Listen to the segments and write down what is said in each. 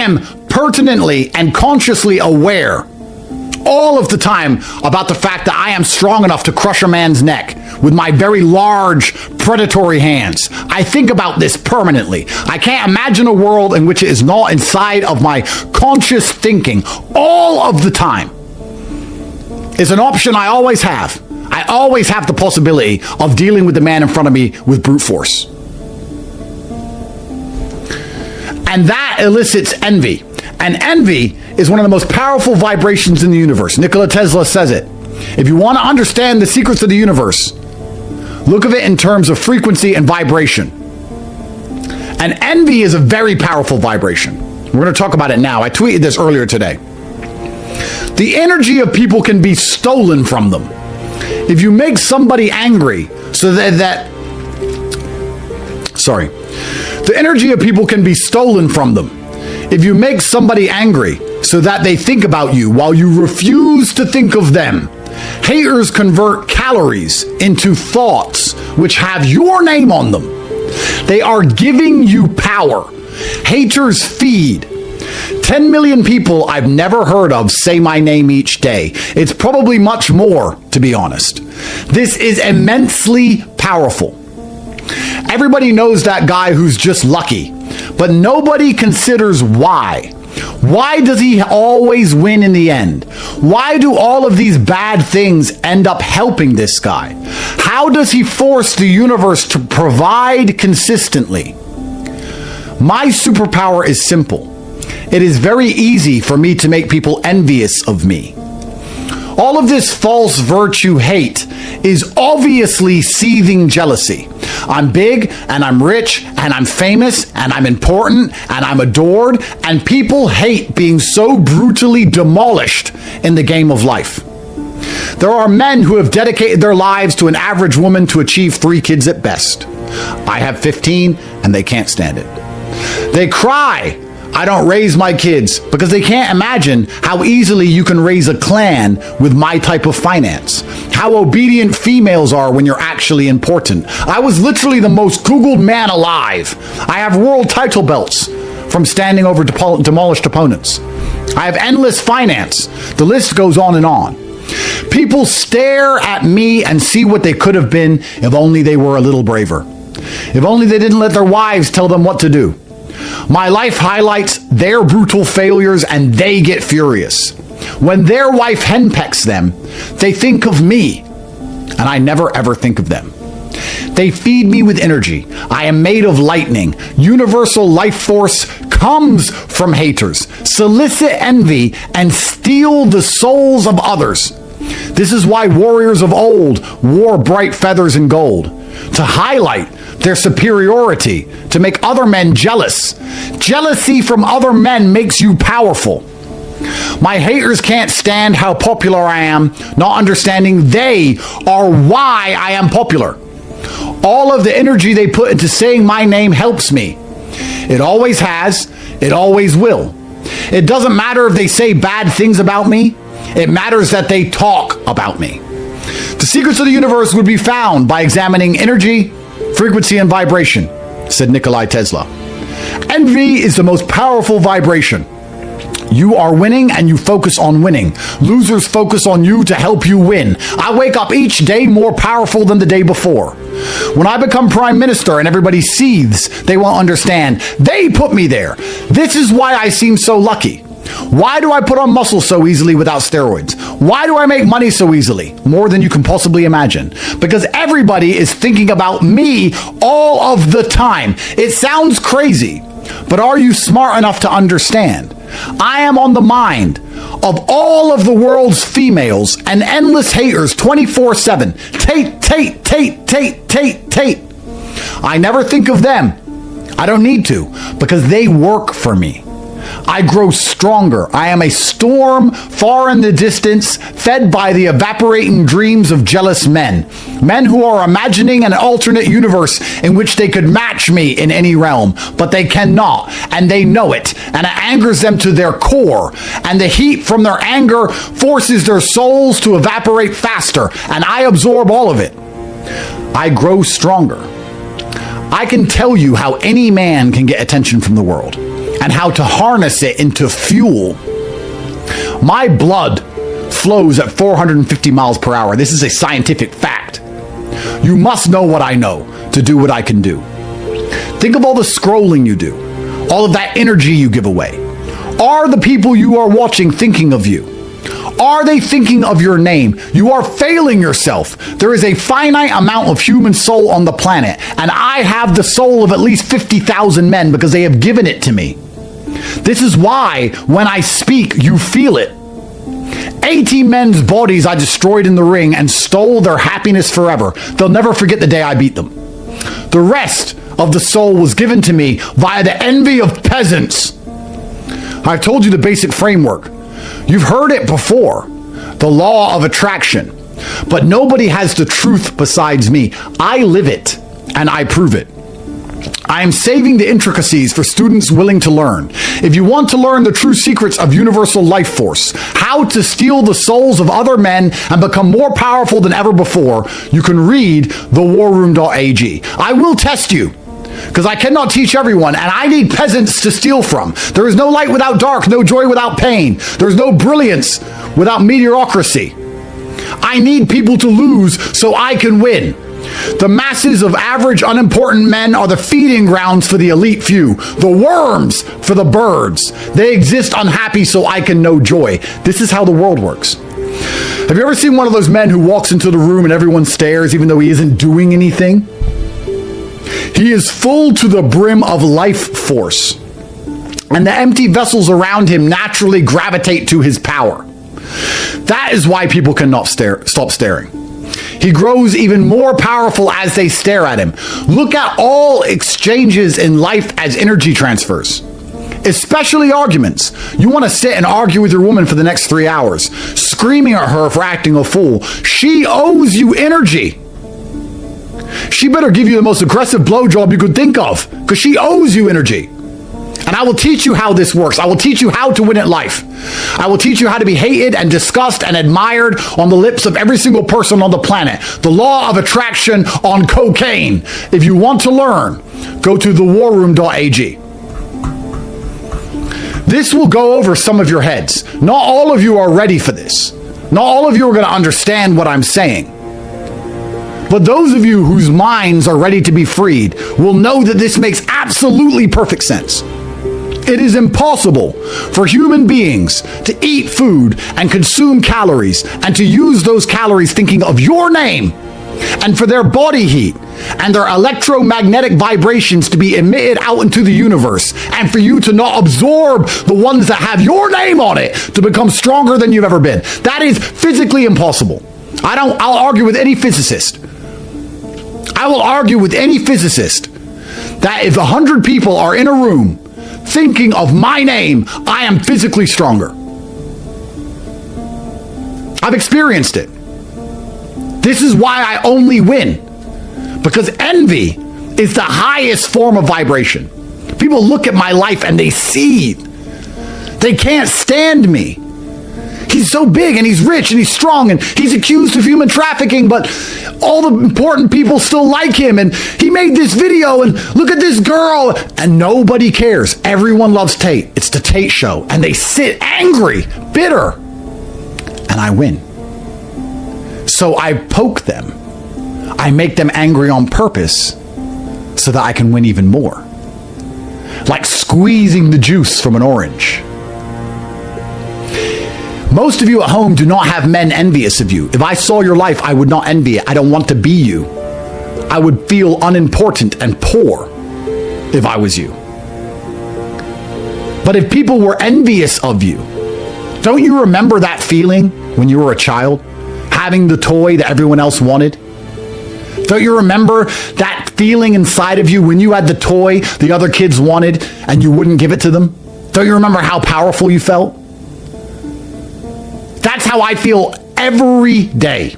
am pertinently and consciously aware all of the time about the fact that I am strong enough to crush a man's neck with my very large predatory hands. I think about this permanently. I can't imagine a world in which it is not inside of my conscious thinking all of the time. It's an option I always have. I always have the possibility of dealing with the man in front of me with brute force. And that elicits envy. And envy is one of the most powerful vibrations in the universe. Nikola Tesla says it. If you want to understand the secrets of the universe, look at it in terms of frequency and vibration. And envy is a very powerful vibration. We're going to talk about it now. I tweeted this earlier today. The energy of people can be stolen from them. If you make somebody angry the energy of people can be stolen from them. If you make somebody angry so that they think about you while you refuse to think of them, haters convert calories into thoughts which have your name on them. They are giving you power. Haters feed. 10 million people I've never heard of say my name each day. It's probably much more, to be honest. This is immensely powerful. Everybody knows that guy who's just lucky, but nobody considers why. Why does he always win in the end? Why do all of these bad things end up helping this guy? How does he force the universe to provide consistently? My superpower is simple. It is very easy for me to make people envious of me. All of this false virtue hate is obviously seething jealousy. I'm big and I'm rich and I'm famous and I'm important and I'm adored, and people hate being so brutally demolished in the game of life. There are men who have dedicated their lives to an average woman to achieve 3 kids at best. I have 15 and they can't stand it. They cry I don't raise my kids because they can't imagine how easily you can raise a clan with my type of finance. How obedient females are when you're actually important. I was literally the most Googled man alive. I have world title belts from standing over demolished opponents. I have endless finance. The list goes on and on. People stare at me and see what they could have been if only they were a little braver. If only they didn't let their wives tell them what to do. My life highlights their brutal failures and they get furious. When their wife henpecks them, they think of me, and I never ever think of them. They feed me with energy. I am made of lightning. Universal life force comes from haters. Solicit envy and steal the souls of others. This is why warriors of old wore bright feathers and gold, to highlight their superiority, to make other men jealous. Jealousy from other men makes you powerful. My haters can't stand how popular I am, not understanding they are why I am popular. All of the energy they put into saying my name helps me. It always has, it always will. It doesn't matter if they say bad things about me, it matters that they talk about me. The secrets of the universe would be found by examining energy, frequency, and vibration, said Nikola Tesla. Envy is the most powerful vibration. You are winning and you focus on winning. Losers focus on you to help you win. I wake up each day more powerful than the day before. When I become prime minister and everybody seethes, they won't understand. They put me there. This is why I seem so lucky. Why do I put on muscle so easily without steroids? Why do I make money so easily? More than you can possibly imagine. Because everybody is thinking about me all of the time. It sounds crazy, but are you smart enough to understand? I am on the mind of all of the world's females and endless haters 24/7. Tate, Tate, Tate, Tate, Tate, Tate. I never think of them. I don't need to, because they work for me. I grow stronger. I am a storm far in the distance, fed by the evaporating dreams of jealous men. Men who are imagining an alternate universe in which they could match me in any realm, but they cannot, and they know it, and it angers them to their core, and the heat from their anger forces their souls to evaporate faster, and I absorb all of it. I grow stronger. I can tell you how any man can get attention from the world. and how to harness it into fuel. My blood flows at 450 miles per hour. This is a scientific fact. You must know what I know to do what I can do. Think of all the scrolling you do, all of that energy you give away. Are the people you are watching thinking of you? Are they thinking of your name? You are failing yourself. There is a finite amount of human soul on the planet, and I have the soul of at least 50,000 men because they have given it to me. This is why when I speak, you feel it. 80 men's bodies I destroyed in the ring and stole their happiness forever. They'll never forget the day I beat them. The rest of the soul was given to me via the envy of peasants. I've told you the basic framework. You've heard it before, the law of attraction. But nobody has the truth besides me. I live it, and I prove it. I am saving the intricacies for students willing to learn. If you want to learn the true secrets of universal life force, how to steal the souls of other men and become more powerful than ever before, you can read thewarroom.ag. I will test you, because I cannot teach everyone, and I need peasants to steal from. There is no light without dark, no joy without pain. There is no brilliance without mediocrity. I need people to lose so I can win. The masses of average, unimportant men are the feeding grounds for the elite few, the worms for the birds. They exist unhappy so I can know joy. This is how the world works. Have you ever seen one of those men who walks into the room and everyone stares even though he isn't doing anything? He is full to the brim of life force, and the empty vessels around him naturally gravitate to his power. That is why people cannot stop staring. He grows even more powerful as they stare at him. Look at all exchanges in life as energy transfers, especially arguments. You want to sit and argue with your woman for the next 3 hours, screaming at her for acting a fool. She owes you energy. She better give you the most aggressive blowjob you could think of, because she owes you energy. And I will teach you how this works. I will teach you how to win at life. I will teach you how to be hated and discussed and admired on the lips of every single person on the planet. The law of attraction on cocaine. If you want to learn, go to thewarroom.ag. This will go over some of your heads. Not all of you are ready for this. Not all of you are going to understand what I'm saying. But those of you whose minds are ready to be freed will know that this makes absolutely perfect sense. It is impossible for human beings to eat food and consume calories and to use those calories thinking of your name, and for their body heat and their electromagnetic vibrations to be emitted out into the universe, and for you to not absorb the ones that have your name on it to become stronger than you've ever been. That is physically impossible. I'll argue with any physicist. I will argue with any physicist that if 100 people are in a room thinking of my name, I am physically stronger. I've experienced it. This is why I only win. Because envy is the highest form of vibration. People look at my life and they seethe. They can't stand me. He's so big and he's rich and he's strong and he's accused of human trafficking, but all the important people still like him, and he made this video and look at this girl, and nobody cares. Everyone loves Tate. It's the Tate show, and they sit angry, bitter, and I win. So I poke them. I make them angry on purpose so that I can win even more. Like squeezing the juice from an orange. Most of you at home do not have men envious of you. If I saw your life, I would not envy it. I don't want to be you. I would feel unimportant and poor if I was you. But if people were envious of you, don't you remember that feeling when you were a child? Having the toy that everyone else wanted? Don't you remember that feeling inside of you when you had the toy the other kids wanted and you wouldn't give it to them? Don't you remember how powerful you felt? That's how I feel every day.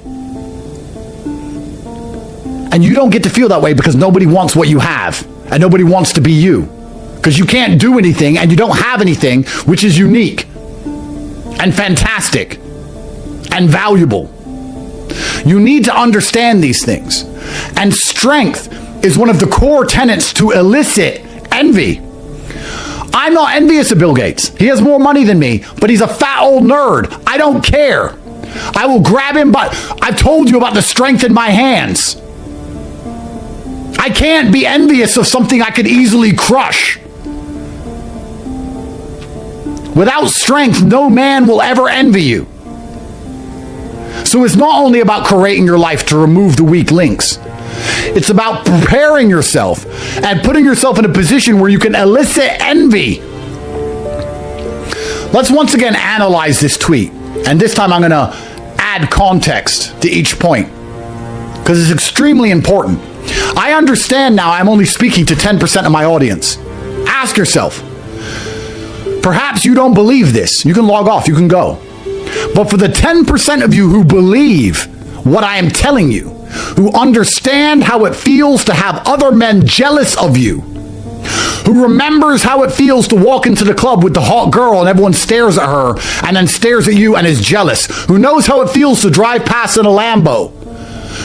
And you don't get to feel that way because nobody wants what you have, and nobody wants to be you. Because you can't do anything and you don't have anything which is unique and fantastic and valuable. You need to understand these things. And strength is one of the core tenets to elicit envy. I'm not envious of Bill Gates. He has more money than me, but he's a fat old nerd. I don't care. I will grab him, but I've told you about the strength in my hands. I can't be envious of something I could easily crush. Without strength, no man will ever envy you. So it's not only about creating your life to remove the weak links. It's about preparing yourself and putting yourself in a position where you can elicit envy. Let's once again analyze this tweet. And this time I'm going to add context to each point because it's extremely important. I understand now I'm only speaking to 10% of my audience. Ask yourself, perhaps you don't believe this. You can log off, you can go. But for the 10% of you who believe what I am telling you, who understand how it feels to have other men jealous of you, who remembers how it feels to walk into the club with the hot girl and everyone stares at her and then stares at you and is jealous, who knows how it feels to drive past in a Lambo,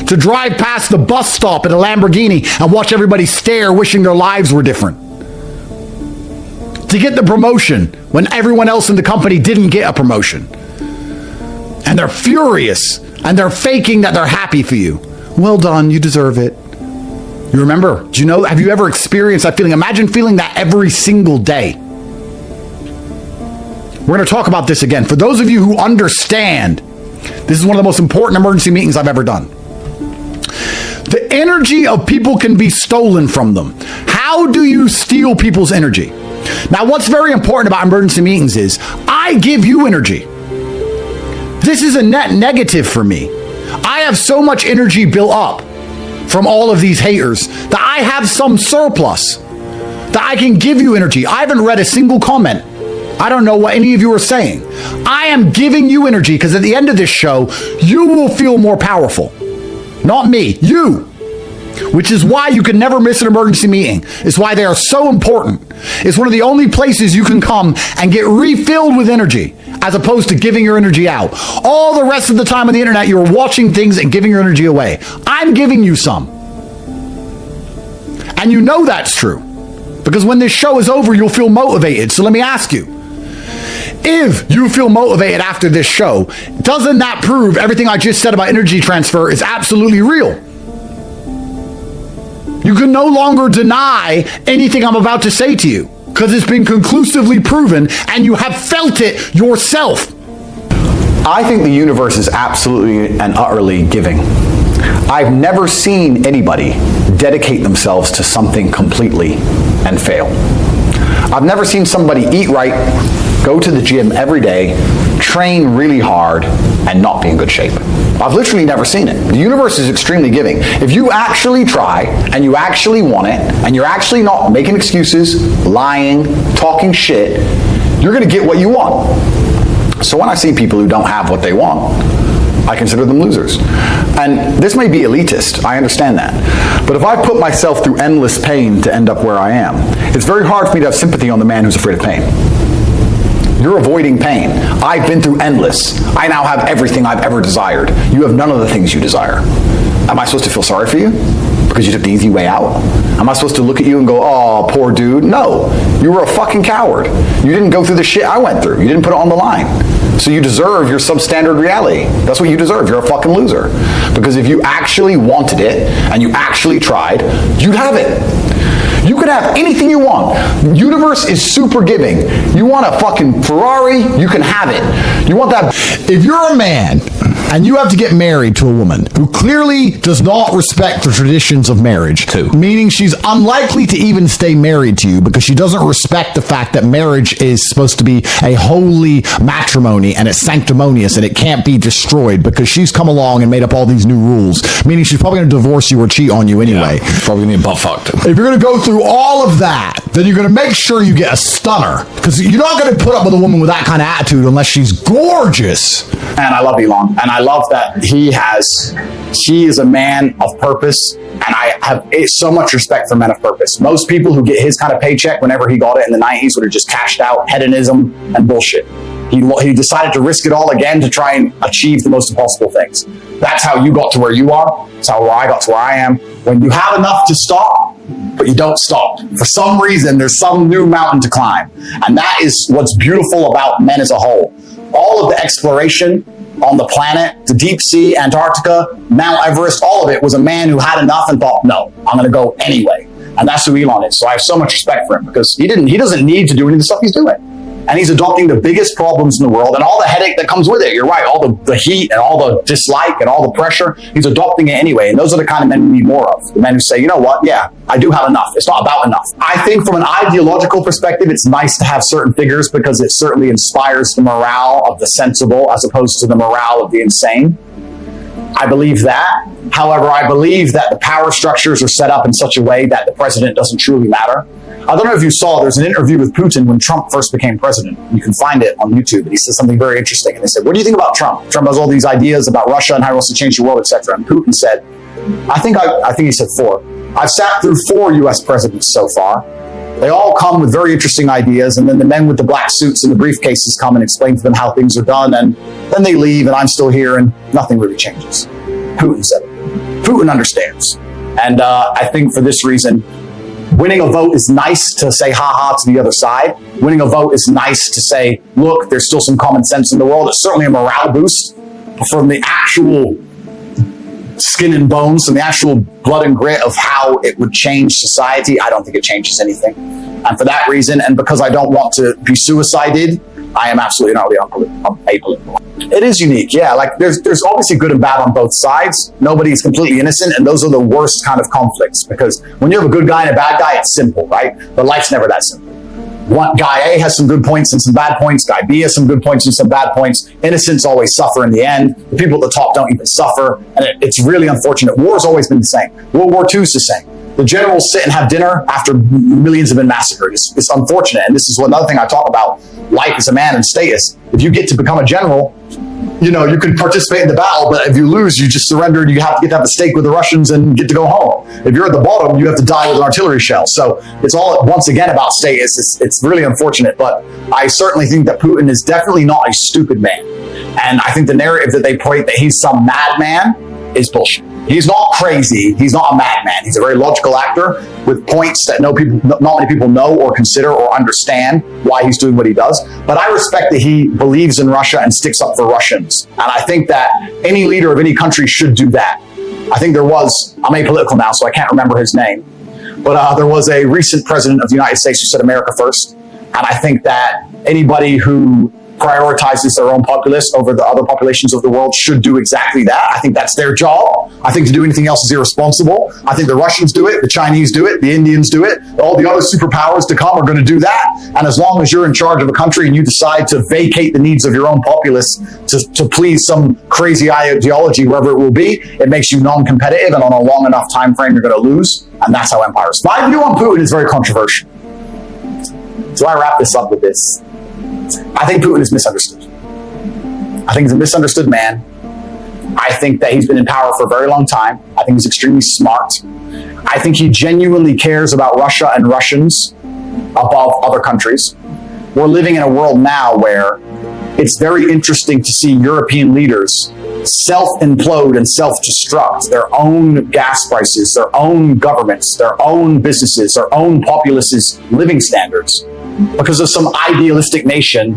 to drive past the bus stop in a Lamborghini and watch everybody stare wishing their lives were different, to get the promotion when everyone else in the company didn't get a promotion. And they're furious and they're faking that they're happy for you. Well done, you deserve it. You remember, do you know, have you ever experienced that feeling? Imagine feeling that every single day. We're going to talk about this again. For those of you who understand, this is one of the most important emergency meetings I've ever done. The energy of people can be stolen from them. How do you steal people's energy? Now, what's very important about emergency meetings is I give you energy. This is a net negative for me. I have so much energy built up from all of these haters that I have some surplus that I can give you energy. I haven't read a single comment. I don't know what any of you are saying. I am giving you energy because at the end of this show, you will feel more powerful. Not me, you. Which is why you can never miss an emergency meeting. It's why they are so important. It's one of the only places you can come and get refilled with energy as opposed to giving your energy out. All the rest of the time on the internet, you're watching things and giving your energy away. I'm giving you some. And you know that's true. Because when this show is over, you'll feel motivated. So let me ask you, if you feel motivated after this show, doesn't that prove everything I just said about energy transfer is absolutely real? You can no longer deny anything I'm about to say to you because it's been conclusively proven and you have felt it yourself. I think the universe is absolutely and utterly giving. I've never seen anybody dedicate themselves to something completely and fail. I've never seen somebody eat right, go to the gym every day, train really hard, and not be in good shape. I've literally never seen it. The universe is extremely giving. If you actually try, and you actually want it, and you're actually not making excuses, lying, talking shit, you're gonna get what you want. So when I see people who don't have what they want, I consider them losers. And this may be elitist, I understand that. But if I put myself through endless pain to end up where I am, it's very hard for me to have sympathy on the man who's afraid of pain. You're avoiding pain. I've been through endless. I now have everything I've ever desired. You have none of the things you desire. Am I supposed to feel sorry for you? Because you took the easy way out? Am I supposed to look at you and go, oh, poor dude? No, you were a fucking coward. You didn't go through the shit I went through. You didn't put it on the line. So you deserve your substandard reality. That's what you deserve. You're a fucking loser. Because if you actually wanted it and you actually tried, you'd have it. You could have anything you want. The universe is super giving. You want a fucking Ferrari, you can have it. You want that. If you're a man and you have to get married to a woman who clearly does not respect the traditions of marriage, meaning she's unlikely to even stay married to you because she doesn't respect the fact that marriage is supposed to be a holy matrimony and it's sanctimonious and it can't be destroyed because she's come along and made up all these new rules, meaning she's probably going to divorce you or cheat on you anyway. Yeah, probably going to be butt fucked. If you're going to go through all of that, then you're going to make sure you get a stunner because you're not going to put up with a woman with that kind of attitude unless she's gorgeous. And I love Elon, and I love that he is a man of purpose, and I have so much respect for men of purpose. Most people who get his kind of paycheck whenever he got it in the 90s would have just cashed out hedonism and bullshit. He decided to risk it all again to try and achieve the most impossible things. That's how you got to where you are. That's how I got to where I am. When you have enough to stop, but you don't stop. For some reason, there's some new mountain to climb. And that is what's beautiful about men as a whole. All of the exploration on the planet, the deep sea, Antarctica, Mount Everest, all of it was a man who had enough and thought, no, I'm going to go anyway. And that's who Elon is. So I have so much respect for him because he doesn't need to do any of the stuff he's doing. And he's adopting the biggest problems in the world and all the headache that comes with it. You're right. All the heat and all the dislike and all the pressure, he's adopting it anyway. And those are the kind of men we need more of. The men who say, you know what? Yeah, I do have enough. It's not about enough. I think from an ideological perspective, it's nice to have certain figures because it certainly inspires the morale of the sensible as opposed to the morale of the insane. I believe that. However, I believe that the power structures are set up in such a way that the president doesn't truly matter. I don't know if you saw, there's an interview with Putin when Trump first became president. You can find it on YouTube. And he says something very interesting. And they said, what do you think about Trump? Trump has all these ideas about Russia and how he wants to change the world, etc. And Putin said, I think he said 4. I've sat through 4 US presidents so far. They all come with very interesting ideas. And then the men with the black suits and the briefcases come and explain to them how things are done. And then they leave and I'm still here and nothing really changes. Putin said it. Putin understands. And I think for this reason, winning a vote is nice to say ha-ha to the other side. Winning a vote is nice to say, look, there's still some common sense in the world. It's certainly a morale boost. But from the actual skin and bones, from the actual blood and grit of how it would change society, I don't think it changes anything. And for that reason, and because I don't want to be suicided, I am absolutely not really apolitical. It is unique, yeah. Like there's obviously good and bad on both sides. Nobody is completely innocent, and those are the worst kind of conflicts because when you have a good guy and a bad guy, it's simple, right? But life's never that simple. One guy A has some good points and some bad points. Guy B has some good points and some bad points. Innocents always suffer in the end. The people at the top don't even suffer, and it's really unfortunate. War's always been the same. World War II is the same. The generals sit and have dinner after millions have been massacred. It's unfortunate. And this is another thing I talk about, life as a man and status. If you get to become a general, you know, you can participate in the battle, but if you lose, you just surrender and you have to get to have a steak with the Russians and get to go home. If you're at the bottom, you have to die with an artillery shell. So it's all, once again, about status. It's really unfortunate, but I certainly think that Putin is definitely not a stupid man. And I think the narrative that they play that he's some madman is bullshit. He's not crazy. He's not a madman. He's a very logical actor with points that not many people know or consider or understand why he's doing what he does. But I respect that he believes in Russia and sticks up for Russians. And I think that any leader of any country should do that. I think there was, I'm apolitical now, so I can't remember his name, but there was a recent president of the United States who said America first. And I think that anybody who prioritizes their own populace over the other populations of the world should do exactly that. I think that's their job. I think to do anything else is irresponsible. I think the Russians do it, the Chinese do it, the Indians do it, all the other superpowers to come are going to do that. And as long as you're in charge of a country and you decide to vacate the needs of your own populace to please some crazy ideology, wherever it will be, it makes you non-competitive, and on a long enough time frame, you're going to lose. And that's how empires. My view on Putin is very controversial. So I wrap this up with this. I think Putin is misunderstood. I think he's a misunderstood man. I think that he's been in power for a very long time. I think he's extremely smart. I think he genuinely cares about Russia and Russians above other countries. We're living in a world now where it's very interesting to see European leaders self-implode and self-destruct their own gas prices, their own governments, their own businesses, their own populace's living standards because of some idealistic notion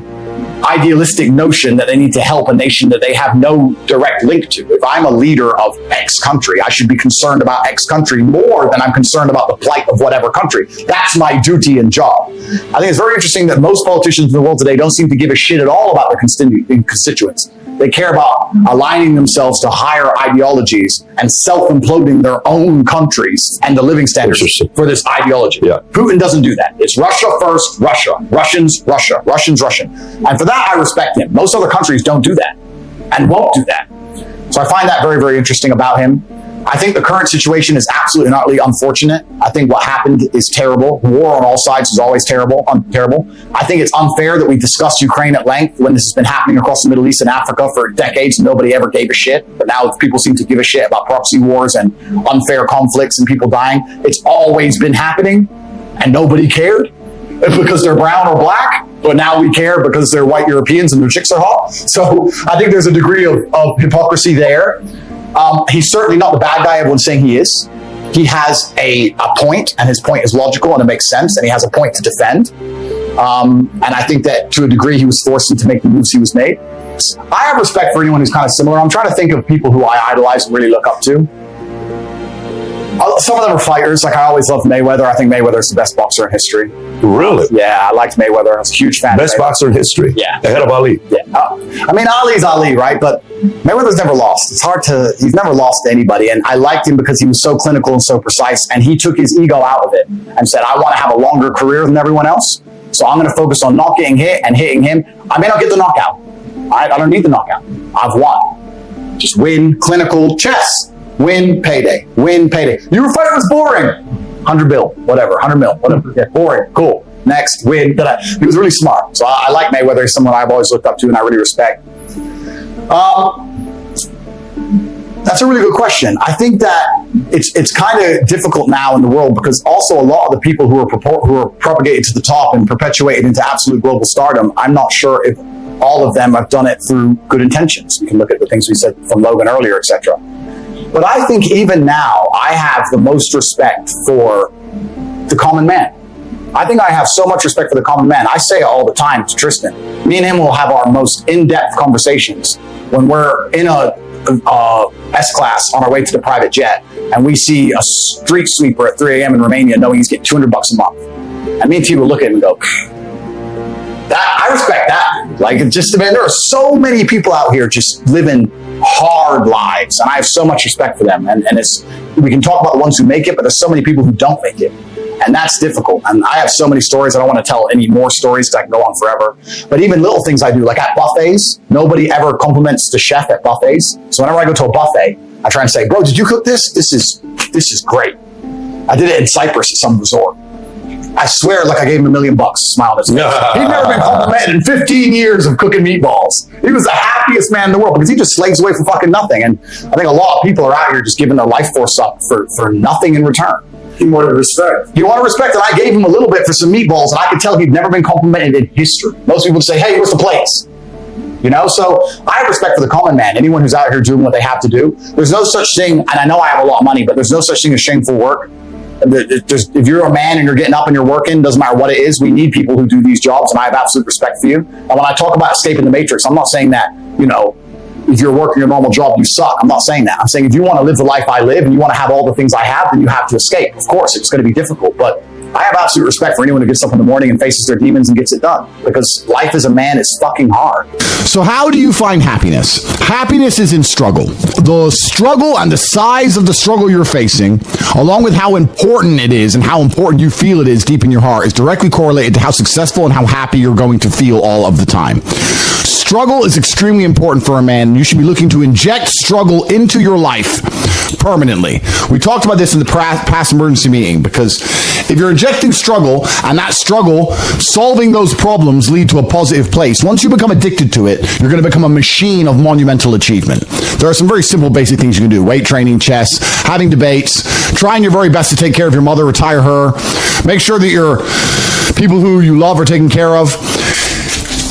that they need to help a nation that they have no direct link to. If I'm a leader of X country, I should be concerned about X country more than I'm concerned about the plight of whatever country. That's my duty and job. I think it's very interesting that most politicians in the world today don't seem to give a shit at all about their constituents. They care about aligning themselves to higher ideologies and self-imploding their own countries and the living standards for this ideology. Yeah. Putin doesn't do that. It's Russia first, Russia. Russians, Russia. Russians, Russian. And for that, I respect him. Most other countries don't do that and won't do that. So I find that very, very interesting about him. I think the current situation is absolutely and utterly unfortunate. I think what happened is terrible. War on all sides is always terrible. I think it's unfair that we discussed Ukraine at length when this has been happening across the Middle East and Africa for decades. Nobody ever gave a shit. But now people seem to give a shit about proxy wars and unfair conflicts and people dying. It's always been happening and nobody cared because they're brown or black. But now we care because they're white Europeans and their chicks are hot. So I think there's a degree of hypocrisy there. He's certainly not the bad guy everyone's saying he is. he has a point, and his point is logical and it makes sense, and he has a point to defend. And I think that to a degree he was forced into make the moves he was made. I have respect for anyone who's kind of similar. I'm trying to think of people who I idolize and really look up to. Some of them are fighters. Like, I always loved Mayweather. I think Mayweather is the best boxer in history. Really? Yeah, I liked Mayweather. I was a huge fan. Best boxer in history. Yeah. Ahead of Ali. Yeah. I mean, Ali's Ali, right? But Mayweather's never lost. He's never lost to anybody. And I liked him because he was so clinical and so precise. And he took his ego out of it and said, I want to have a longer career than everyone else. So I'm going to focus on not getting hit and hitting him. I may not get the knockout. I don't need the knockout. I've won. Just win, clinical chess. Win, payday. Win, payday. Your fight was boring. 100 bill, whatever. 100 mil, whatever. Yeah, boring. Cool. Next, win. He was really smart. So I like Mayweather. He's someone I've always looked up to and I really respect. That's a really good question. I think that it's kind of difficult now in the world because also a lot of the people who are propagated to the top and perpetuated into absolute global stardom, I'm not sure if all of them have done it through good intentions. You can look at the things we said from Logan earlier, etc. But I think even now, I have the most respect for the common man. I think I have so much respect for the common man. I say it all the time to Tristan. Me and him will have our most in-depth conversations when we're in a S-class on our way to the private jet and we see a street sweeper at 3 a.m. in Romania knowing he's getting $200 a month. And me and T will look at him and go, I respect that. Like, just, man, there are so many people out here just living hard lives, and I have so much respect for them. And we can talk about the ones who make it, but there's so many people who don't make it, and that's difficult. And I have so many stories. I don't want to tell any more stories because I can go on forever. But even little things I do, like at buffets, nobody ever compliments the chef at buffets. So whenever I go to a buffet, I try and say, "Bro, did you cook this? This is great. I did it in Cyprus at some resort." I swear, like I gave him $1 million, smile on his face. He'd never been complimented in 15 years of cooking meatballs. He was the happiest man in the world because he just slaves away for fucking nothing. And I think a lot of people are out here just giving their life force up for nothing in return. He wanted respect. He wanted respect, and I gave him a little bit for some meatballs, and I could tell he'd never been complimented in history. Most people would say, "Hey, where's the plates?" You know, so I have respect for the common man, anyone who's out here doing what they have to do. There's no such thing, and I know I have a lot of money, but there's no such thing as shameful work. If you're a man and you're getting up and you're working, doesn't matter what it is, we need people who do these jobs, and I have absolute respect for you. And when I talk about escaping the matrix, I'm not saying that, you know, if you're working a normal job, you suck. I'm not saying that. I'm saying if you want to live the life I live and you want to have all the things I have, then you have to escape. Of course, it's going to be difficult, but I have absolute respect for anyone who gets up in the morning and faces their demons and gets it done, because life as a man is fucking hard. So how do you find happiness? Happiness is in struggle. The struggle and the size of the struggle you're facing, along with how important it is and how important you feel it is deep in your heart, is directly correlated to how successful and how happy you're going to feel all of the time. Struggle is extremely important for a man. You should be looking to inject struggle into your life permanently. We talked about this in the past emergency meeting, because if you're injecting struggle and that struggle solving those problems lead to a positive place, once you become addicted to it, you're going to become a machine of monumental achievement. There are some very simple basic things you can do: weight training, chess, having debates, trying your very best to take care of your mother, retire her, make sure that your people who you love are taken care of.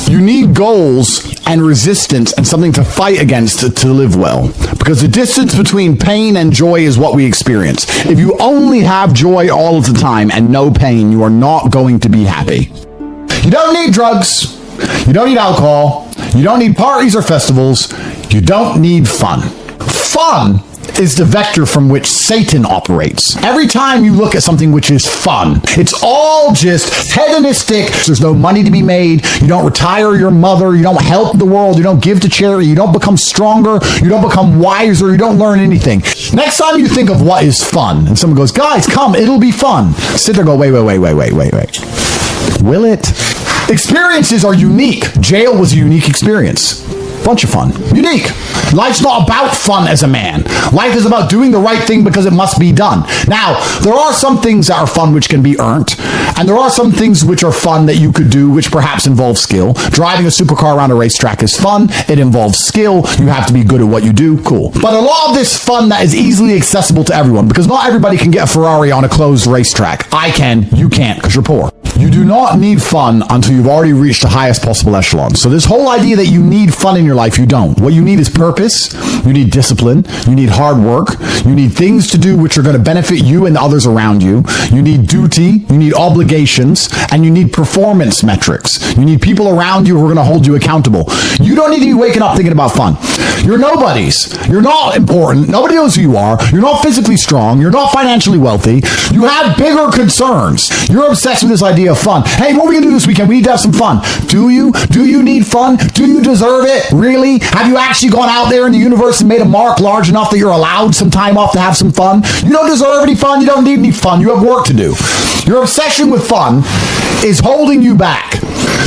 You need goals and resistance and something to fight against to live well, because the distance between pain and joy is what we experience. If you only have joy all of the time and no pain, you are not going to be happy. You don't need drugs. You don't need alcohol. You don't need parties or festivals. You don't need fun. Fun is the vector from which Satan operates. Every time you look at something which is fun, it's all just hedonistic. There's no money to be made. You don't retire your mother. You don't help the world. You don't give to charity. You don't become stronger. You don't become wiser. You don't learn anything. Next time you think of what is fun, and someone goes, "Guys, come, it'll be fun," sit there and go, wait. Will it? Experiences are unique. Jail was a unique experience. Bunch of fun. Unique. Life's not about fun as a man. Life is about doing the right thing because it must be done. Now, there are some things that are fun which can be earned, and there are some things which are fun that you could do which perhaps involve skill. Driving a supercar around a racetrack is fun. It involves skill. You have to be good at what you do. Cool. But a lot of this fun that is easily accessible to everyone, because not everybody can get a Ferrari on a closed racetrack. I can. You can't, because you're poor. You do not need fun until you've already reached the highest possible echelon. So this whole idea that you need fun in your life, you don't. What you need is purpose, you need discipline, you need hard work, you need things to do which are going to benefit you and others around you, you need duty, you need obligations, and you need performance metrics. You need people around you who are going to hold you accountable. You don't need to be waking up thinking about fun. You're nobodies. You're not important. Nobody knows who you are. You're not physically strong. You're not financially wealthy. You have bigger concerns. You're obsessed with this idea of fun. Hey, what are we going to do this weekend? We need to have some fun. Do you? Do you need fun? Do you deserve it? Really? Have you actually gone out there in the universe and made a mark large enough that you're allowed some time off to have some fun? You don't deserve any fun. You don't need any fun. You have work to do. Your obsession with fun is holding you back.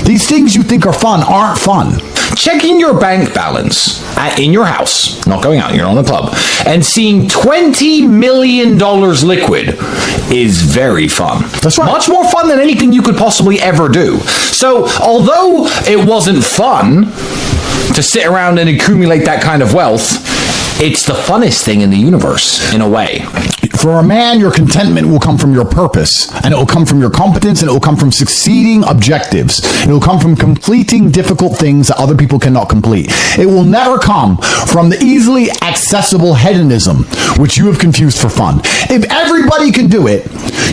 These things you think are fun aren't fun. Checking your bank balance in your house, not going out, you're not in the club, and seeing $20 million liquid is very fun. That's right. Much more fun than anything you could possibly ever do. So, although it wasn't fun to sit around and accumulate that kind of wealth, it's the funnest thing in the universe, in a way. For a man, your contentment will come from your purpose, and it will come from your competence, and it will come from succeeding objectives. It will come from completing difficult things that other people cannot complete. It will never come from the easily accessible hedonism, which you have confused for fun. If everybody can do it,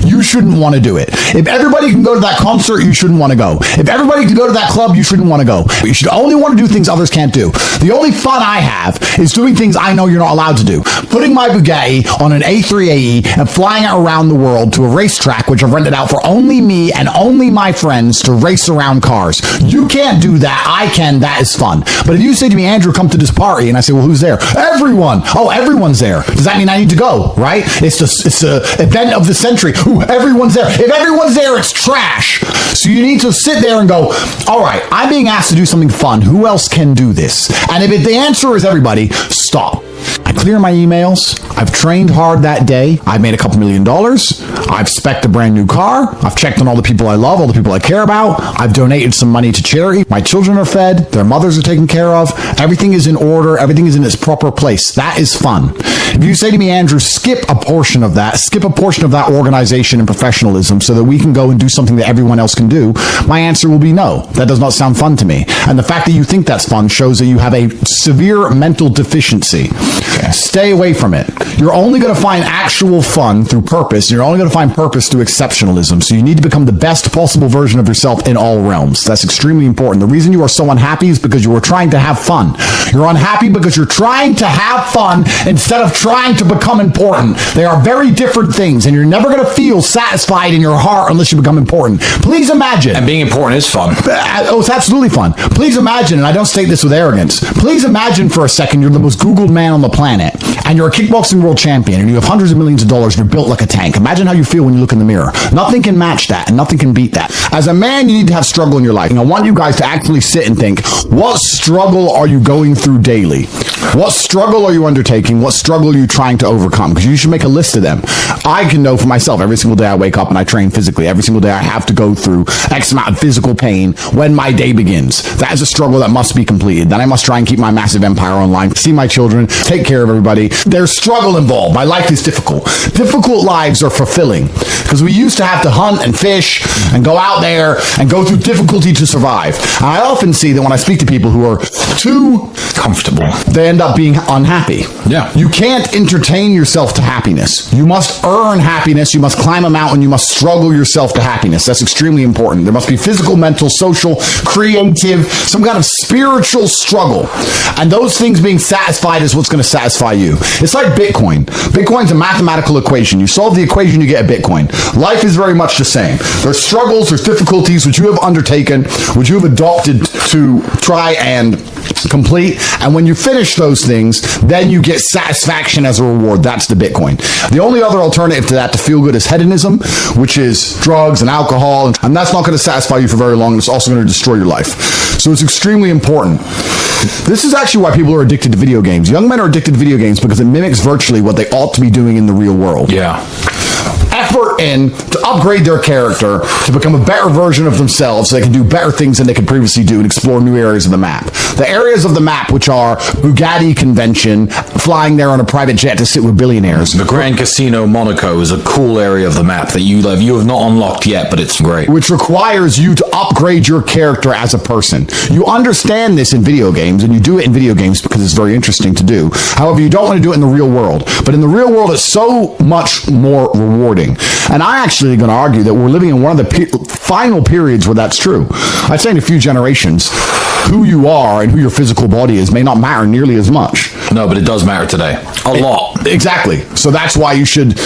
you shouldn't want to do it. If everybody can go to that concert, you shouldn't want to go. If everybody can go to that club, you shouldn't want to go. You should only want to do things others can't do. The only fun I have is doing things I know you're not allowed to do. Putting my Bugatti on an A3 AE and flying it around the world to a racetrack which I've rented out for only me and only my friends to race around cars. You can't do that. I can. That is fun. But if you say to me, Andrew, come to this party, and I say, well, who's there? Everyone. Oh, everyone's there. Does that mean I need to go? Right? It's the event of the century. Ooh, everyone's there. If everyone's there, it's trash. So you need to sit there and go, all right, I'm being asked to do something fun. Who else can do this? And if the answer is everybody, stop. I clear my emails. I've trained hard that day. I've made a couple $1 million. I've spec'd a brand new car. I've checked on all the people I love, all the people I care about. I've donated some money to charity. My children are fed. Their mothers are taken care of. Everything is in order. Everything is in its proper place. That is fun. If you say to me, Andrew, skip a portion of that organization and professionalism so that we can go and do something that everyone else can do, my answer will be no. That does not sound fun to me. And the fact that you think that's fun shows that you have a severe mental deficiency. Okay. Stay away from it. You're only going to find actual fun through purpose. You're only going to find purpose through exceptionalism. So you need to become the best possible version of yourself in all realms. That's extremely important. The reason you are so unhappy is because you are trying to have fun. You're unhappy because you're trying to have fun instead of trying to become important. They are very different things, and you're never going to feel satisfied in your heart unless you become important. Please imagine. And being important is fun. Oh, it's absolutely fun. Please imagine, and I don't state this with arrogance, please imagine for a second you're the most Googled man on the planet, and you're a kickboxing world champion, and you have hundreds of millions of dollars, and you're built like a tank. Imagine how you feel when you look in the mirror. Nothing can match that, and nothing can beat that. As a man, you need to have struggle in your life. And I want you guys to actually sit and think, what struggle are you going through daily? What struggle are you undertaking? What struggle are you trying to overcome? Because you should make a list of them. I can know for myself, every single day I wake up and I train physically. Every single day I have to go through X amount of physical pain when my day begins. That is a struggle that must be completed. Then I must try and keep my massive empire online, see my children, take care of everybody. There's struggle involved. My life is difficult. Difficult lives are fulfilling because we used to have to hunt and fish and go out there and go through difficulty to survive. And I often see that when I speak to people who are too comfortable, they end up being unhappy. Yeah. You can't entertain yourself to happiness. You must earn happiness. You must climb a mountain. You must struggle yourself to happiness. That's extremely important. There must be physical, mental, social, creative, some kind of spiritual struggle. And those things being satisfied is what's going to satisfy you. It's like Bitcoin. Bitcoin's a mathematical equation. You solve the equation, you get a Bitcoin. Life is very much the same. There's struggles, there's difficulties which you have undertaken, which you have adopted to try and complete. And when you finish those things, then you get satisfaction as a reward. That's the Bitcoin. The only other alternative to that to feel good is hedonism, which is drugs and alcohol. And that's not going to satisfy you for very long. It's also going to destroy your life. So it's extremely important. This is actually why people are addicted to video games. Young men are addicted to video games because it mimics virtually what they ought to be doing in the real world. Yeah. Effort effort in to upgrade their character, to become a better version of themselves so they can do better things than they could previously do and explore new areas of the map. The areas of the map which are Bugatti convention, flying there on a private jet to sit with billionaires. The Grand Casino Monaco is a cool area of the map that you have not unlocked yet, but it's great. Which requires you to upgrade your character as a person. You understand this in video games, and you do it in video games because it's very interesting to do. However, you don't want to do it in the real world. But in the real world, it's so much more rewarding. And I actually am going to argue that we're living in one of the final periods where that's true. I'd say in a few generations, who you are and who your physical body is may not matter nearly as much. No, but it does matter today. A lot. Exactly. So that's why you should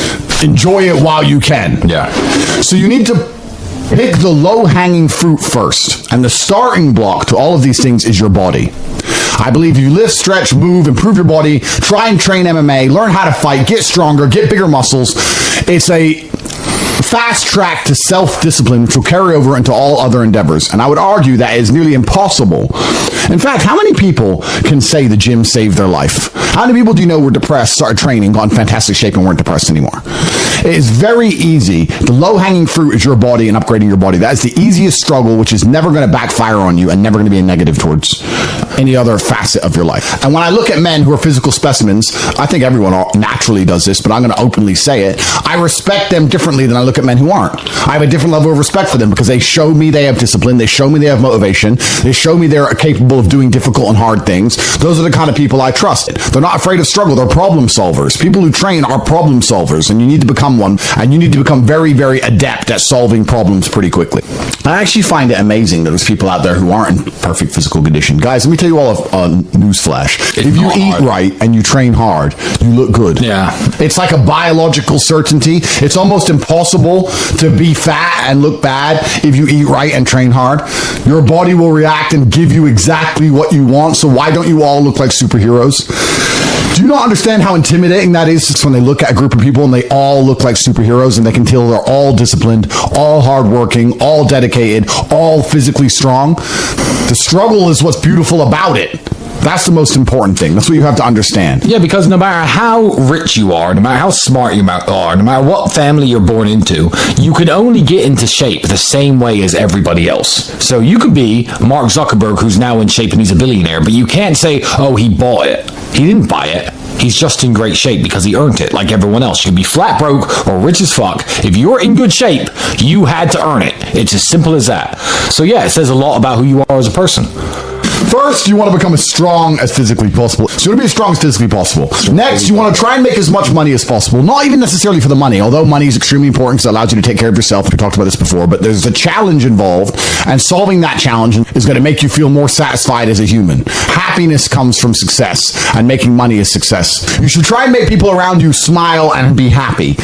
enjoy it while you can. Yeah. So you need to pick the low-hanging fruit first. And the starting block to all of these things is your body. I believe you lift, stretch, move, improve your body, try and train MMA, learn how to fight, get stronger, get bigger muscles. It's a fast track to self-discipline, which will carry over into all other endeavors. And I would argue that is nearly impossible. In fact, how many people can say the gym saved their life? How many people do you know were depressed, started training, got in fantastic shape, and weren't depressed anymore? It is very easy. The low-hanging fruit is your body and upgrading your body. That is the easiest struggle, which is never going to backfire on you and never going to be a negative towards any other facet of your life. And when I look at men who are physical specimens, I think everyone naturally does this, but I'm going to openly say it. I respect them differently than I look at men who aren't. I have a different level of respect for them because they show me they have discipline. They show me they have motivation. They show me they're capable of doing difficult and hard things. Those are the kind of people I trust. They're not afraid of struggle. They're problem solvers. People who train are problem solvers, and you need to become one, and you need to become very, very adept at solving problems pretty quickly. I actually find it amazing that there's people out there who aren't in perfect physical condition. Guys, let me tell you all a newsflash. If you eat right and you train hard, you look good. Yeah. It's like a biological certainty. It's almost impossible to be fat and look bad if you eat right and train hard. Your body will react and give you exactly what you want. So why don't you all look like superheroes? Do you not understand how intimidating that is when they look at a group of people and they all look like superheroes and they can tell they're all disciplined, all hardworking, all dedicated, all physically strong? The struggle is what's beautiful about it. That's the most important thing. That's what you have to understand. Yeah, because no matter how rich you are, no matter how smart you are, no matter what family you're born into, you can only get into shape the same way as everybody else. So you could be Mark Zuckerberg, who's now in shape and he's a billionaire, but you can't say, oh, he bought it. He didn't buy it. He's just in great shape because he earned it, like everyone else. You can be flat broke or rich as fuck. If you're in good shape, you had to earn it. It's as simple as that. So yeah, it says a lot about who you are as a person. First, you want to become as strong as physically possible. So you want to be as strong as physically possible. Next, you want to try and make as much money as possible. Not even necessarily for the money, although money is extremely important because it allows you to take care of yourself. We talked about this before, but there's a challenge involved, and solving that challenge is going to make you feel more satisfied as a human. Happiness comes from success, and making money is success. You should try and make people around you smile and be happy.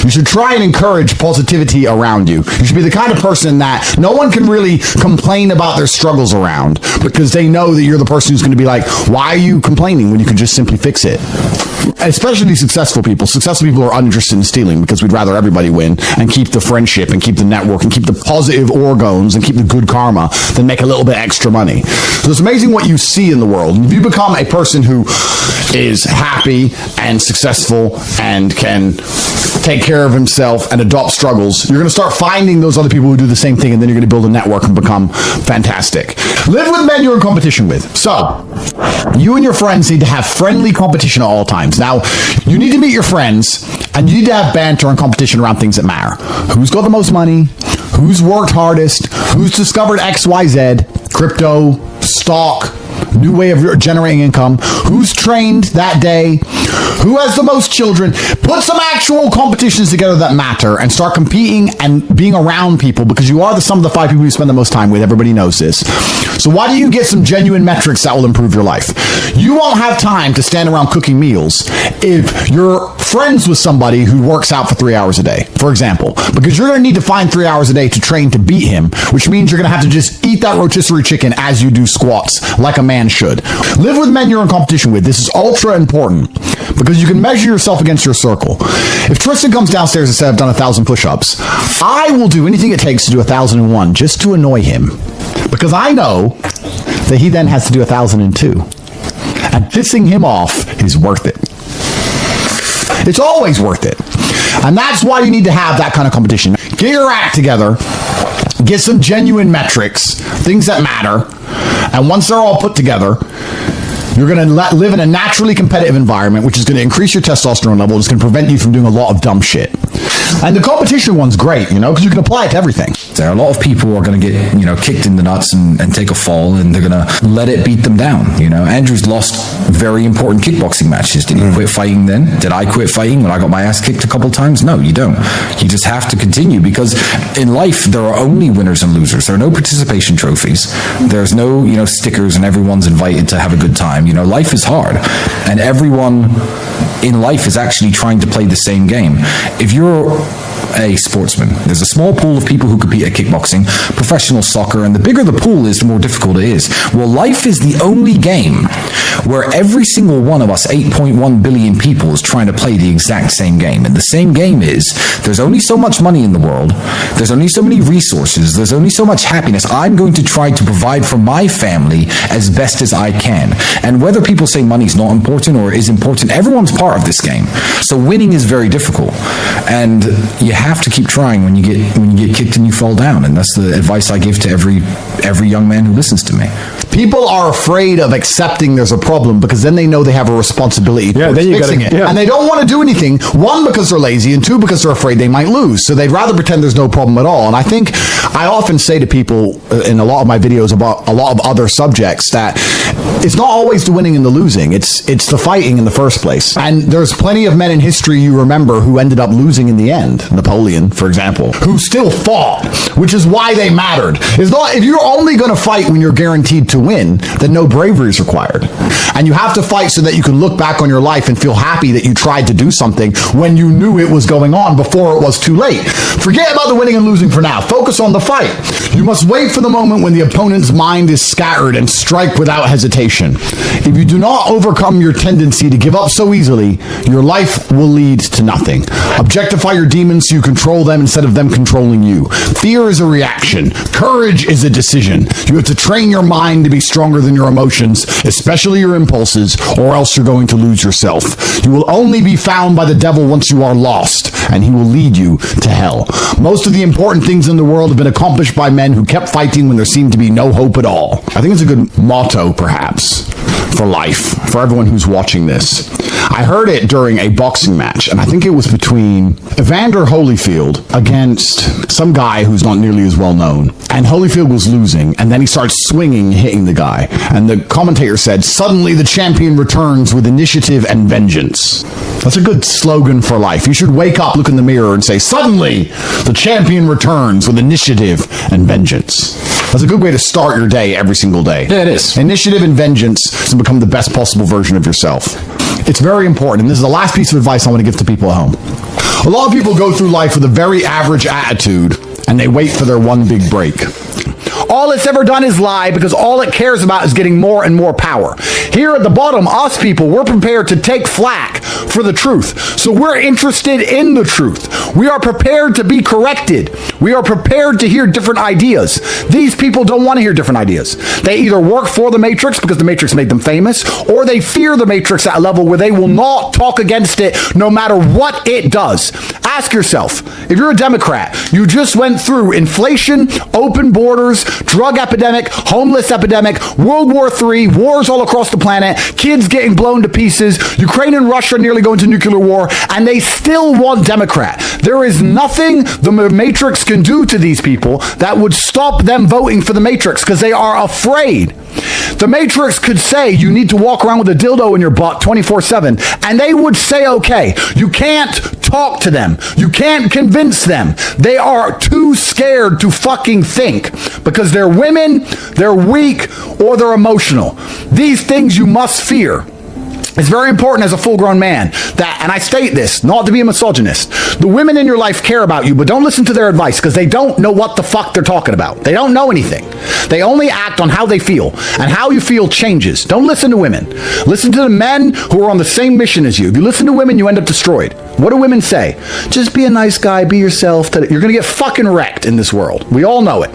You should try and encourage positivity around you. You should be the kind of person that no one can really complain about their struggles around because they know that you're the person who's going to be like, why are you complaining when you can just simply fix it? Especially successful people. Successful people are uninterested in stealing because we'd rather everybody win and keep the friendship and keep the network and keep the positive organs and keep the good karma than make a little bit extra money. So it's amazing what you see in the world. And if you become a person who is happy and successful and can take care of himself and adopt struggles, you're going to start finding those other people who do the same thing, and then you're going to build a network and become fantastic. Live with men you're in competition with. So, you and your friends need to have friendly competition at all times. Now, you need to meet your friends, and you need to have banter and competition around things that matter. Who's got the most money? Who's worked hardest? Who's discovered XYZ? Crypto, stock, new way of generating income, who's trained that day, who has the most children. Put some actual competitions together that matter and start competing and being around people because you are the sum of the 5 people you spend the most time with. Everybody knows this. So why don't you get some genuine metrics that will improve your life? You won't have time to stand around cooking meals if you're friends with somebody who works out for 3 hours a day, for example, because you're going to need to find 3 hours a day to train to beat him, which means you're going to have to just eat that rotisserie chicken as you do squats like a man should. Live with men you're in competition with. This is ultra important because you can measure yourself against your circle. If Tristan comes downstairs and says, I've done 1,000 push-ups, I will do anything it takes to do 1,001 just to annoy him because I know that he then has to do 1,002. And pissing him off is worth it. It's always worth it. And that's why you need to have that kind of competition. Get your act together, get some genuine metrics, things that matter, and once they're all put together, you're going to live in a naturally competitive environment, which is going to increase your testosterone level. It's going to prevent you from doing a lot of dumb shit. And the competition one's great, because you can apply it to everything. There are a lot of people who are going to get, kicked in the nuts and take a fall, and they're going to let it beat them down. Andrew's lost very important kickboxing matches. Did he quit fighting then? Did I quit fighting when I got my ass kicked a couple times? No, you don't. You just have to continue, because in life, there are only winners and losers. There are no participation trophies. There's no, stickers and everyone's invited to have a good time. Life is hard, and everyone in life is actually trying to play the same game. If you're a sportsman, there's a small pool of people who compete at kickboxing, professional soccer, and the bigger the pool is, the more difficult it is. Well, life is the only game where every single one of us, 8.1 billion people, is trying to play the exact same game. And the same game is, there's only so much money in the world, there's only so many resources, there's only so much happiness. I'm going to try to provide for my family as best as I can. And whether people say money's not important or is important, everyone's part of this game. So winning is very difficult. And you have to keep trying when you get kicked and you fall down. And that's the advice I give to every young man who listens to me. People are afraid of accepting there's a problem, because then they know they have a responsibility towards fixing it. Yeah. And they don't want to do anything, one, because they're lazy, and two, because they're afraid they might lose. So they'd rather pretend there's no problem at all. And I think I often say to people in a lot of my videos about a lot of other subjects that it's not always the winning and the losing. It's the fighting in the first place. And there's plenty of men in history you remember who ended up losing in the end. Napoleon, for example, who still fought, which is why they mattered. It's not, if you're only going to fight when you're guaranteed to win, then no bravery is required. And you have to fight so that you can look back on your life and feel happy that you tried to do something when you knew it was going on before it was too late. Forget about the winning and losing for now. Focus on the fight. You must wait for the moment when the opponent's mind is scattered and strike without hesitation. If you do not overcome your tendency to give up so easily, your life will lead to nothing. Objectify your demons so you control them instead of them controlling you. Fear is a reaction. Courage is a decision. You have to train your mind to be stronger than your emotions, especially your impulses, or else you're going to lose yourself. You will only be found by the devil once you are lost, and he will lead you to hell. Most of the important things in the world have been accomplished by men who kept fighting when there seemed to be no hope at all. I think it's a good motto, perhaps, for life, for everyone who's watching this. I heard it during a boxing match, and I think it was between Evander Holyfield against some guy who's not nearly as well known. And Holyfield was losing, and then he starts swinging, hitting the guy. And the commentator said, "Suddenly the champion returns with initiative and vengeance." That's a good slogan for life. You should wake up, look in the mirror, and say, "Suddenly the champion returns with initiative and vengeance." That's a good way to start your day every single day. Yeah, it is. Initiative and vengeance to become the best possible version of yourself. It's very important, and this is the last piece of advice I want to give to people at home. A lot of people go through life with a very average attitude, and they wait for their one big break. All it's ever done is lie, because all it cares about is getting more and more power. Here at the bottom, us people, we're prepared to take flack for the truth. So we're interested in the truth. We are prepared to be corrected. We are prepared to hear different ideas. These people don't want to hear different ideas. They either work for the Matrix because the Matrix made them famous, or they fear the Matrix at a level where they will not talk against it no matter what it does. Ask yourself, if you're a Democrat, you just went through inflation, open borders, drug epidemic, homeless epidemic, World War III, wars all across the planet, kids getting blown to pieces, Ukraine and Russia nearly going to nuclear war, and they still want Democrat. There is nothing the Matrix can do to these people that would stop them voting for the Matrix, because they are afraid. The Matrix could say you need to walk around with a dildo in your butt 24/7, and they would say okay. You can't talk to them. You can't convince them. They are too scared to fucking think, because they're women, they're weak, or they're emotional. These things you must fear. It's very important as a full-grown man that, and I state this, not to be a misogynist, the women in your life care about you, but don't listen to their advice, because they don't know what the fuck they're talking about. They don't know anything. They only act on how they feel, and how you feel changes. Don't listen to women. Listen to the men who are on the same mission as you. If you listen to women, you end up destroyed. What do women say? Just be a nice guy, be yourself. You're going to get fucking wrecked in this world. We all know it.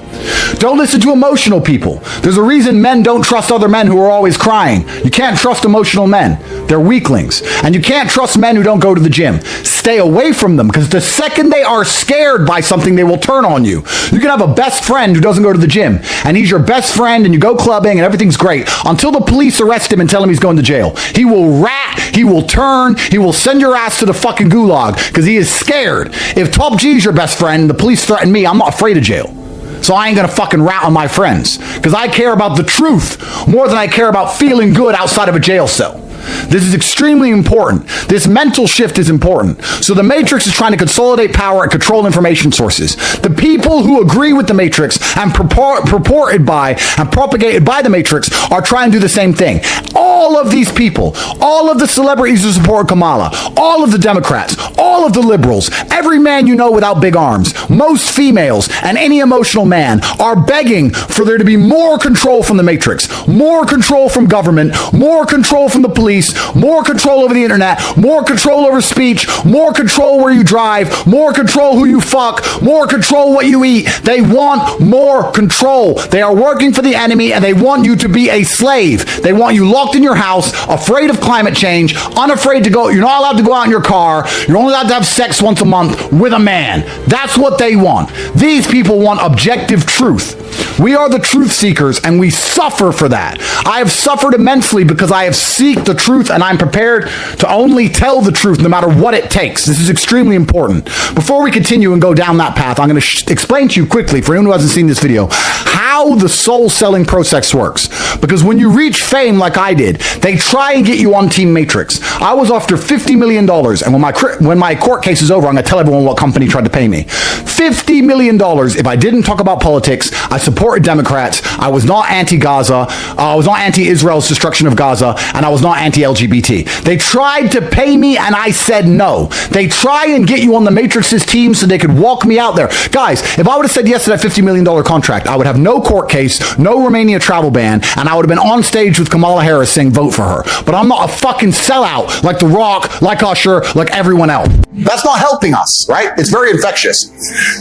Don't listen to emotional people. There's a reason men don't trust other men who are always crying. You can't trust emotional men. They're weaklings. And you can't trust men who don't go to the gym. Stay away from them, because the second they are scared by something, they will turn on you. You can have a best friend who doesn't go to the gym, and he's your best friend, and you go clubbing, and everything's great, until the police arrest him and tell him he's going to jail. He will rat, he will turn, he will send your ass to the fucking gulag, because he is scared. If Top G's your best friend, and the police threaten me, I'm not afraid of jail. So I ain't gonna fucking rat on my friends, because I care about the truth more than I care about feeling good outside of a jail cell. This is extremely important. This mental shift is important. So the Matrix is trying to consolidate power and control information sources. The people who agree with the Matrix and purported by and propagated by the Matrix are trying to do the same thing. All of these people, all of the celebrities who support Kamala, all of the Democrats, all of the liberals, every man you know without big arms, most females, and any emotional man are begging for there to be more control from the Matrix, more control from government, more control from the police, more control over the internet, more control over speech, more control where you drive, more control who you fuck, more control what you eat. They want more control. They are working for the enemy, and they want you to be a slave. They want you locked in your house, afraid of climate change, unafraid to go. You're not allowed to go out in your car. You're only allowed to have sex once a month with a man. That's what they want. These people want objective truth. We are the truth seekers, and we suffer for that. I have suffered immensely because I have sought the truth, and I'm prepared to only tell the truth no matter what it takes. This is extremely important. Before we continue and go down that path, I'm going to explain to you quickly, for anyone who hasn't seen this video, how the soul-selling process works. Because when you reach fame like I did, they try and get you on Team Matrix. I was after $50 million, and when my court case is over, I'm going to tell everyone what company tried to pay me. $50 million if I didn't talk about politics. I supported Democrats. I was not anti-Gaza. I was not anti-Israel's destruction of Gaza, and I was not anti-LGBT. They tried to pay me, and I said no. They try and get you on the Matrix's team so they could walk me out there. Guys, if I would have said yes to that $50 million contract, I would have no court case, no Romania travel ban, and I would have been on stage with Kamala Harris saying vote for her. But I'm not a fucking sellout like The Rock, like Usher, like everyone else. That's not helping us, right? It's very infectious.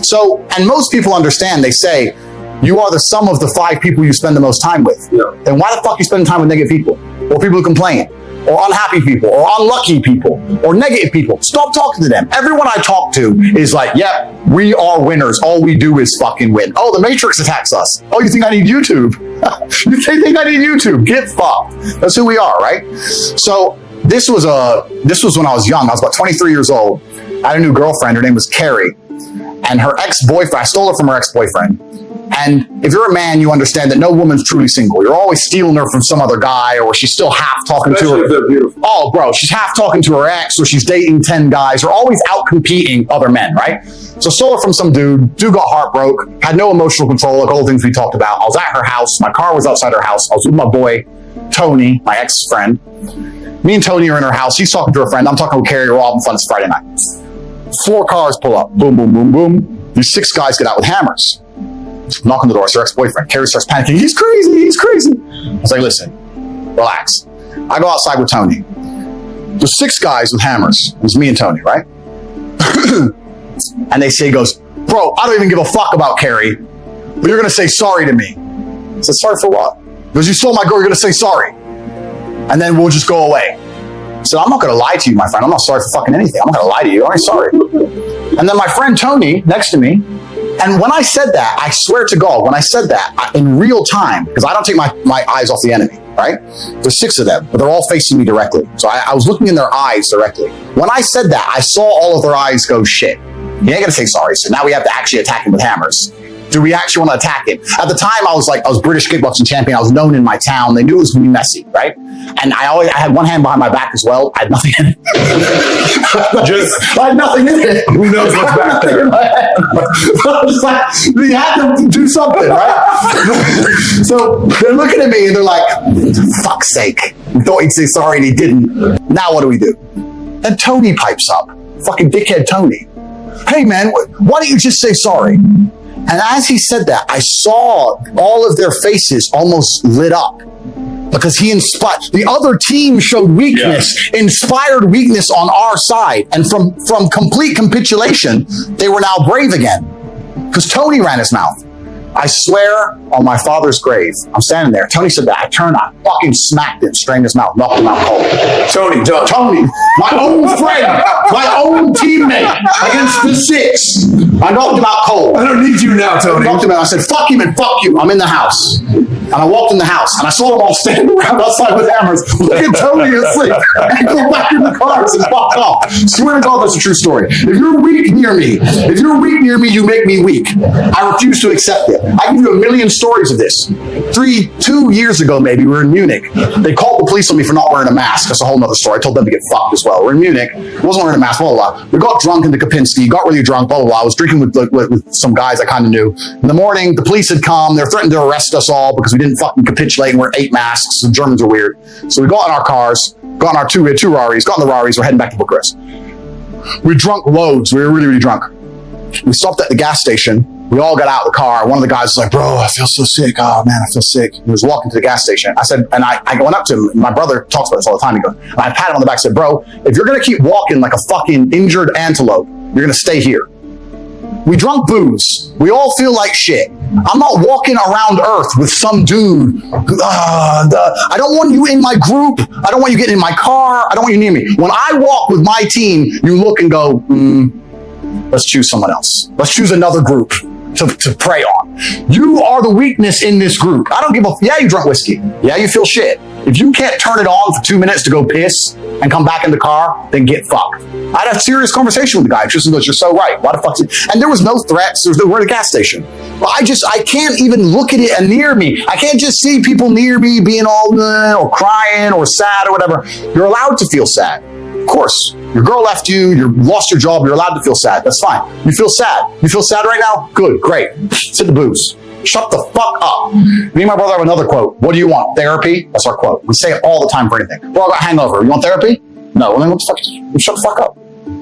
So, and most people understand, they say, you are the sum of the 5 people you spend the most time with. Yeah. Then why the fuck are you spending time with negative people? Or people who complain? Or unhappy people? Or unlucky people? Or negative people? Stop talking to them. Everyone I talk to is like, yep, we are winners. All we do is fucking win. Oh, the Matrix attacks us. Oh, you think I need YouTube? You think I need YouTube? Get fucked. That's who we are, right? So this was when I was young. I was about 23 years old. I had a new girlfriend. Her name was Carrie. And her ex-boyfriend, I stole her from her ex-boyfriend. And if you're a man, you understand that no woman's truly single. You're always stealing her from some other guy, or she's still half talking to her. They're beautiful. Oh, bro, she's half talking to her ex, or she's dating 10 guys, or always out competing other men, right? So stole her from some dude. Dude got heartbroken, had no emotional control, like all the things we talked about. I was at her house. My car was outside her house. I was with my boy, Tony, my ex-friend. Me and Tony are in her house. He's talking to her friend. I'm talking with Carrie. We're all having fun. It's Friday night. 4 cars pull up. Boom, boom, boom, boom. These 6 guys get out with hammers. Knock on the door. It's her ex-boyfriend. Carrie starts panicking. He's crazy. He's crazy. I was like, listen, relax. I go outside with Tony. There's 6 guys with hammers. It was me and Tony, right? And he goes, bro, I don't even give a fuck about Carrie, but you're going to say sorry to me. I said, sorry for what? Because you stole my girl, you're going to say sorry. And then we'll just go away. I said, I'm not going to lie to you, my friend. I'm not sorry for fucking anything. I'm not going to lie to you. I'm sorry. And then my friend Tony next to me, and when I said that, I swear to God, when I said that in real time, because I don't take my eyes off the enemy, right? There's 6 of them, but they're all facing me directly. So I was looking in their eyes directly. When I said that, I saw all of their eyes go, shit, he ain't gonna say sorry. So now we have to actually attack him with hammers. Do we actually want to attack him? At the time, I was British kickboxing champion. I was known in my town. They knew it was going to be messy, right? And I had one hand behind my back as well. I had nothing in it. I had nothing in it. Who knows what's back there? I was like, we had to do something, right? So they're looking at me and they're like, for fuck's sake. We thought he'd say sorry and he didn't. Now what do we do? Then Tony pipes up. Fucking dickhead Tony. Hey man, why don't you just say sorry? And as he said that, I saw all of their faces almost lit up because he inspired. The other team showed weakness, inspired weakness on our side. And from complete capitulation, they were now brave again because Tony ran his mouth. I swear on my father's grave, I'm standing there. Tony said that. I turned, I fucking smacked him, strained his mouth, knocked him out cold. Tony, my own friend, my own teammate against the 6. I knocked him out cold. I don't need you now, Tony. I knocked him out. I said, fuck him and fuck you. I'm in the house. And I walked in the house and I saw them all standing around outside with hammers, looking Tony asleep, and go back in the cars and fuck off. Swear to God, that's a true story. If you're weak near me, you make me weak. I refuse to accept it. I give you a million stories of this. 2 years ago, maybe, we were in Munich. They called the police on me for not wearing a mask. That's a whole nother story. I told them to get fucked as well. We're in Munich. Wasn't wearing a mask, blah, blah, blah. We got drunk in the Kapinski, got really drunk, blah, blah, blah. I was drinking with some guys I kind of knew. In the morning, the police had come. They're threatening to arrest us all because we didn't fucking capitulate and wear 8 masks. The Germans are weird. So we got in our cars, got in our we had 2 Raris, got in the Raris, we're heading back to Bucharest. We drunk loads. We were really, really drunk. We stopped at the gas station. We all got out of the car. One of the guys was like, bro, I feel so sick. Oh man, I feel sick. He was walking to the gas station. I said, and I went up to him. My brother talks about this all the time. He goes, and I pat him on the back and said, bro, if you're going to keep walking like a fucking injured antelope, you're going to stay here. We drunk booze. We all feel like shit. I'm not walking around Earth with some dude. I don't want you in my group. I don't want you getting in my car. I don't want you near me. When I walk with my team, you look and go, let's choose someone else. Let's choose another group to prey on. You are the weakness in this group. I don't give a yeah, you drunk whiskey. Yeah, you feel shit. If you can't turn it on for 2 minutes to go piss and come back in the car, then get fucked. I had a serious conversation with the guy. Just goes, you're so right. Why the fuck? And there was no threats. We're at a gas station. But I can't even look at it and near me. I can't just see people near me being all or crying or sad or whatever. You're allowed to feel sad. Of course, your girl left you, you lost your job, you're allowed to feel sad. That's fine. You feel sad. You feel sad right now? Good, great. Sit the booze. Shut the fuck up. Me and my brother have another quote. What do you want? Therapy? That's our quote. We say it all the time for anything. Well, I got a hangover. You want therapy? No. Well, then what the fuck? Shut the fuck up.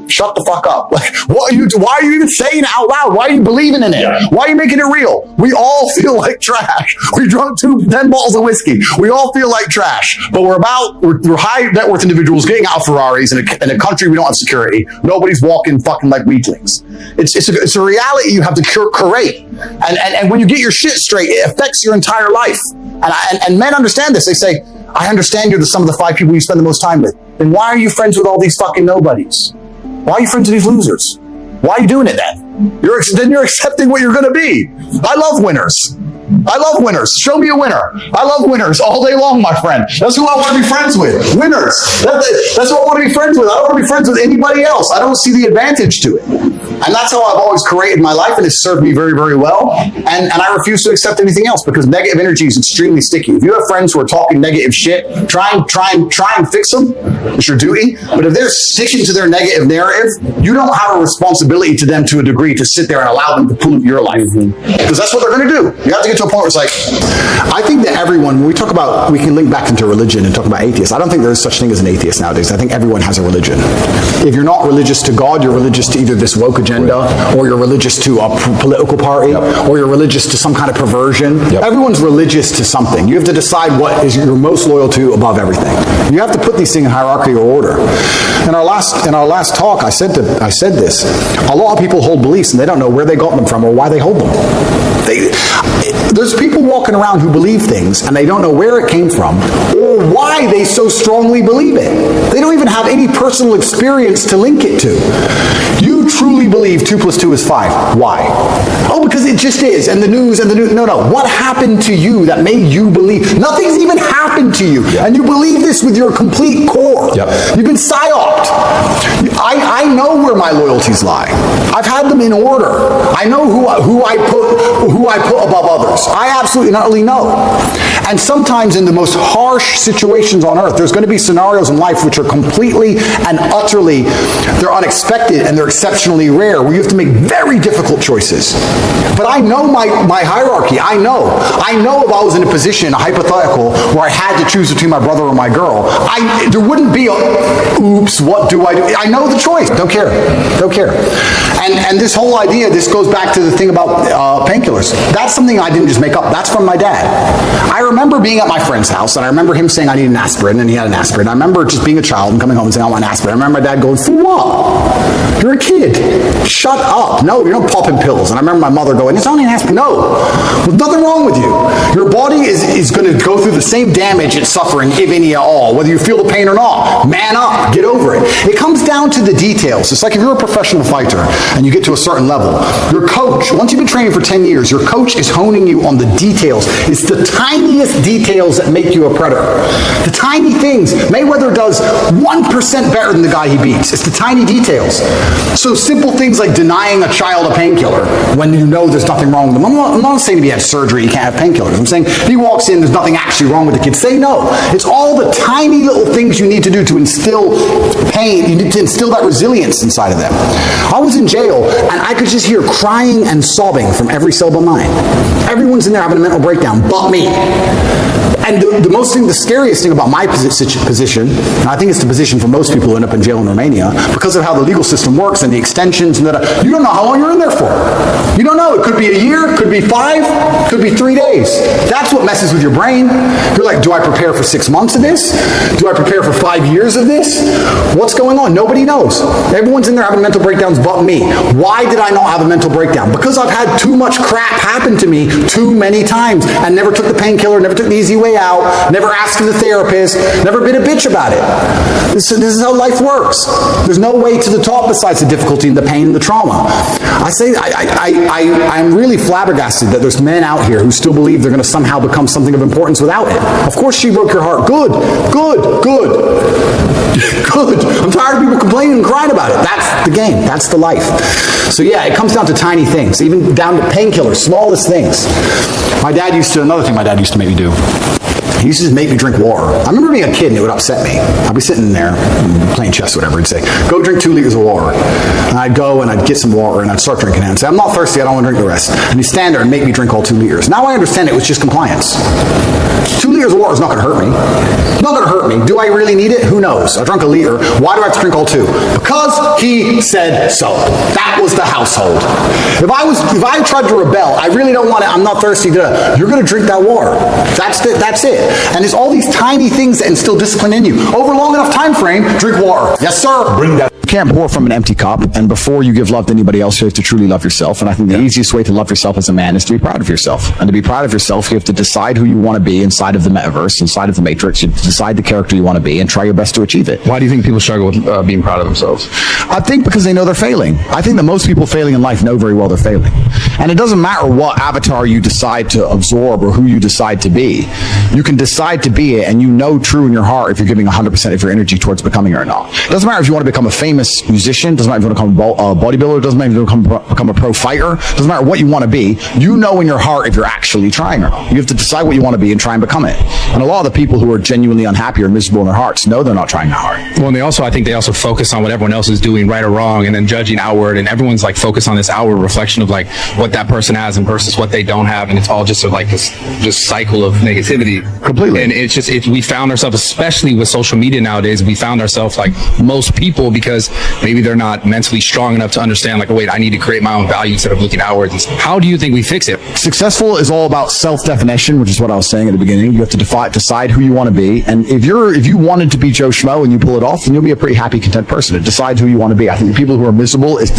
Shut the fuck up. Like, why are you even saying it out loud? Why are you believing in it? Yeah. Why are you making it real? We all feel like trash. We drunk 10 bottles of whiskey. We all feel like trash. But we're high net worth individuals getting out of Ferraris in a country we don't have security. Nobody's walking fucking like weaklings. It's a reality you have to curate. And when you get your shit straight, it affects your entire life. And men understand this. They say, I understand you're the sum of the 5 people you spend the most time with. Then why are you friends with all these fucking nobodies? Why are you friends with these losers? Why are you doing it then? You're accepting what you're going to be. I love winners. I love winners. Show me a winner. I love winners all day long, my friend. That's who I want to be friends with. Winners. That's who I want to be friends with. I don't want to be friends with anybody else. I don't see the advantage to it. And that's how I've always created my life, and it's served me very, very well. And I refuse to accept anything else because negative energy is extremely sticky. If you have friends who are talking negative shit, try and fix them. It's your duty. But if they're sticking to their negative narrative, you don't have a responsibility to them to a degree to sit there and allow them to pollute your life. Because that's what they're going to do. You have to get to a point where it's like, I think that everyone, when we talk about, we can link back into religion and talk about atheists. I don't think there's such thing as an atheist nowadays. I think everyone has a religion. If you're not religious to God, you're religious to either this woke agenda, or you're religious to a political party, or you're religious to some kind of perversion. Everyone's religious to something. You have to decide what is you're most loyal to above everything. You have to put these things in hierarchy or order. In our last talk, I said this. A lot of people hold beliefs and they don't know where they got them from or why they hold them. There's people walking around who believe things and they don't know where it came from or why they so strongly believe it. They don't even have any personal experience to link it to. You truly believe 2 + 2 is 5. Why? Oh, because it just is. And the news. No. What happened to you that made you believe? Nothing's even happened to you. And you believe this with your complete core. You've been psyoped. I know where my loyalties lie. I've had them in order. I know who I put above others. I absolutely not only know. And sometimes in the most harsh situations on earth, there's going to be scenarios in life which are completely and utterly, they're unexpected and they're exceptionally rare, where you have to make very difficult choices. But I know my hierarchy. I know if I was in a position, a hypothetical, where I had to choose between my brother or my girl, there wouldn't be a, oops, what do I do? I know the choice. Don't care. And this whole idea, this goes back to the thing about painkillers. That's something I didn't just make up. That's from my dad. I remember being at my friend's house, and I remember him saying I need an aspirin, and he had an aspirin. I remember just being a child and coming home and saying I want an aspirin. I remember my dad going, "For what? You're a kid. Shut up. No, you're not popping pills." And I remember my mother going, "It's only an aspirin." No, there's nothing wrong with you. Your body is going to go through the same damage it's suffering, if any at all, whether you feel the pain or not. Man up, get over it. It comes down to the details. It's like if you're a professional fighter and you get to a certain level, your coach, once you've been training for 10 years, your coach is honing you on the details. It's the tiniest details that make you a predator. The tiny things. Mayweather does 1% better than the guy he beats. It's the tiny details. So simple things like denying a child a painkiller when you know there's nothing wrong with them. I'm not saying if he had surgery, you can't have painkillers. I'm saying if he walks in, there's nothing actually wrong with the kid. Say no. It's all the tiny little things you need to do to instill pain. You need to instill that resilience inside of them. I was in jail, and I could just hear crying and sobbing from every cell but mine. Everyone's in there having a mental breakdown, but me. And the scariest thing about my position, and I think it's the position for most people who end up in jail in Romania, because of how the legal system works and the extensions, and you don't know how long you're in there for. You don't know. It could be a year, it could be 5, it could be 3 days. That's what messes with your brain. You're like, do I prepare for 6 months of this? Do I prepare for 5 years of this? What's going on? Nobody knows. Everyone's in there having mental breakdowns but me. Why did I not have a mental breakdown? Because I've had too much crap happen to me too many times and never took the painkiller, never took the easy way out, never asked the therapist, never been a bitch about it. This is how life works. There's no way to the top besides the difficulty and the pain and the trauma. I'm really flabbergasted that there's men out here who still believe they're going to somehow become something of importance without it. Of course she broke your heart. Good. I'm tired of people complaining and crying about it. That's the game. That's the life. So yeah, it comes down to tiny things, even down to painkillers, smallest things. Another thing my dad used to make me do. He used to just make me drink water. I remember being a kid and it would upset me. I'd be sitting there playing chess or whatever. He'd say, "Go drink 2 liters of water." And I'd go and I'd get some water and I'd start drinking it and say, "I'm not thirsty, I don't want to drink the rest." And he'd stand there and make me drink all 2 liters. Now I understand it was just compliance. 2 liters of water is not going to hurt me. It's not going to hurt me. Do I really need it? Who knows? I drank a liter. Why do I have to drink all 2? Because he said so. That was the household. If I tried to rebel, I really don't want it, I'm not thirsty, you're going to drink that water. That's it. And there's all these tiny things that instill discipline in you. Over a long enough time frame, drink water. Yes, sir. Bring that. You can't pour from an empty cup, and before you give love to anybody else, you have to truly love yourself. And I think the easiest way to love yourself as a man is to be proud of yourself. And to be proud of yourself, you have to decide who you want to be inside of the metaverse, inside of the matrix. You have to decide the character you want to be and try your best to achieve it. Why do you think people struggle with being proud of themselves? I think because they know they're failing. I think that most people failing in life know very well they're failing. And it doesn't matter what avatar you decide to absorb or who you decide to be. You can decide to be it, and you know true in your heart if you're giving 100% of your energy towards becoming it or not. It doesn't matter if you want to become a famous musician, doesn't matter if you want to become a bodybuilder, doesn't matter if you want to become a pro fighter, doesn't matter what you want to be, you know in your heart if you're actually trying or not. You have to decide what you want to be and try and become it. And a lot of the people who are genuinely unhappy or miserable in their hearts know they're not trying that hard. Well, and I think they also focus on what everyone else is doing right or wrong, and then judging outward, and everyone's like focused on this outward reflection of like what that person has and versus what they don't have, and it's all just like this just cycle of negativity. Completely. And it's just, we found ourselves, especially with social media nowadays, we found ourselves like most people, because maybe they're not mentally strong enough to understand like, oh, wait, I need to create my own value instead of looking outwards. How do you think we fix it? Successful is all about self-definition, which is what I was saying at the beginning. You have to decide who you want to be. And if you wanted to be Joe Schmo and you pull it off, then you'll be a pretty happy, content person. It decides who you want to be. I think the people who are miserable, it's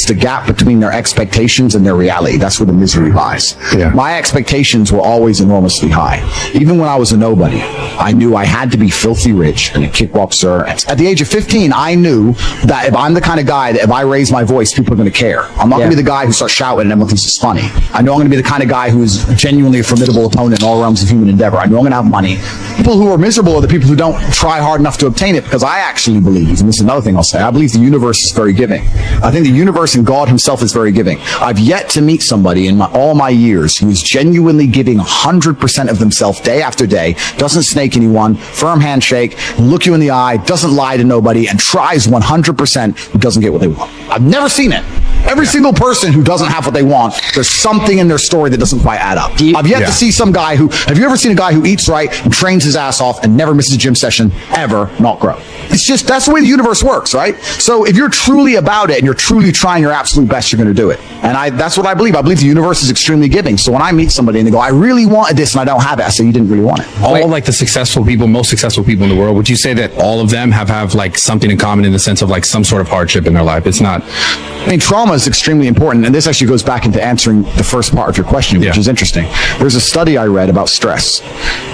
the gap between their expectations and their reality. That's where the misery lies. Yeah. My expectations were always enormously high. Even when I was a nobody, I knew I had to be filthy rich and a kickboxer. At the age of 15, I knew that if I'm the kind of guy that if I raise my voice, people are going to care. I'm not going to be the guy who starts shouting and everyone thinks it's funny. I know I'm going to be the kind of guy who is genuinely a formidable opponent in all realms of human endeavor. I know I'm going to have money. People who are miserable are the people who don't try hard enough to obtain it, because I actually believe, and this is another thing I'll say, I believe the universe is very giving. I think the universe and God himself is very giving. I've yet to meet somebody in all my years who is genuinely giving 100% of themselves day after day, doesn't snake anyone, firm handshake, look you in the eye, doesn't lie to nobody, and tries 100%, who doesn't get what they want. I've never seen it. Every single person who doesn't have what they want, there's something in their story that doesn't quite add up. I've yet to see some guy have you ever seen a guy who eats right and trains his ass off and never misses a gym session ever not grow? It's just, that's the way the universe works, right? So if you're truly about it and you're truly trying your absolute best, you're going to do it. And that's what I believe. I believe the universe is extremely giving. So when I meet somebody and they go, I really wanted this and I don't have it, I say, you didn't really want it. All like the successful people, most successful people in the world, would you say that all of them have like something in common in the sense of like some sort of hardship in their life? It's not. I mean, trauma is extremely important. And this actually goes back into answering the first part of your question, which is interesting. There's a study I read about stress.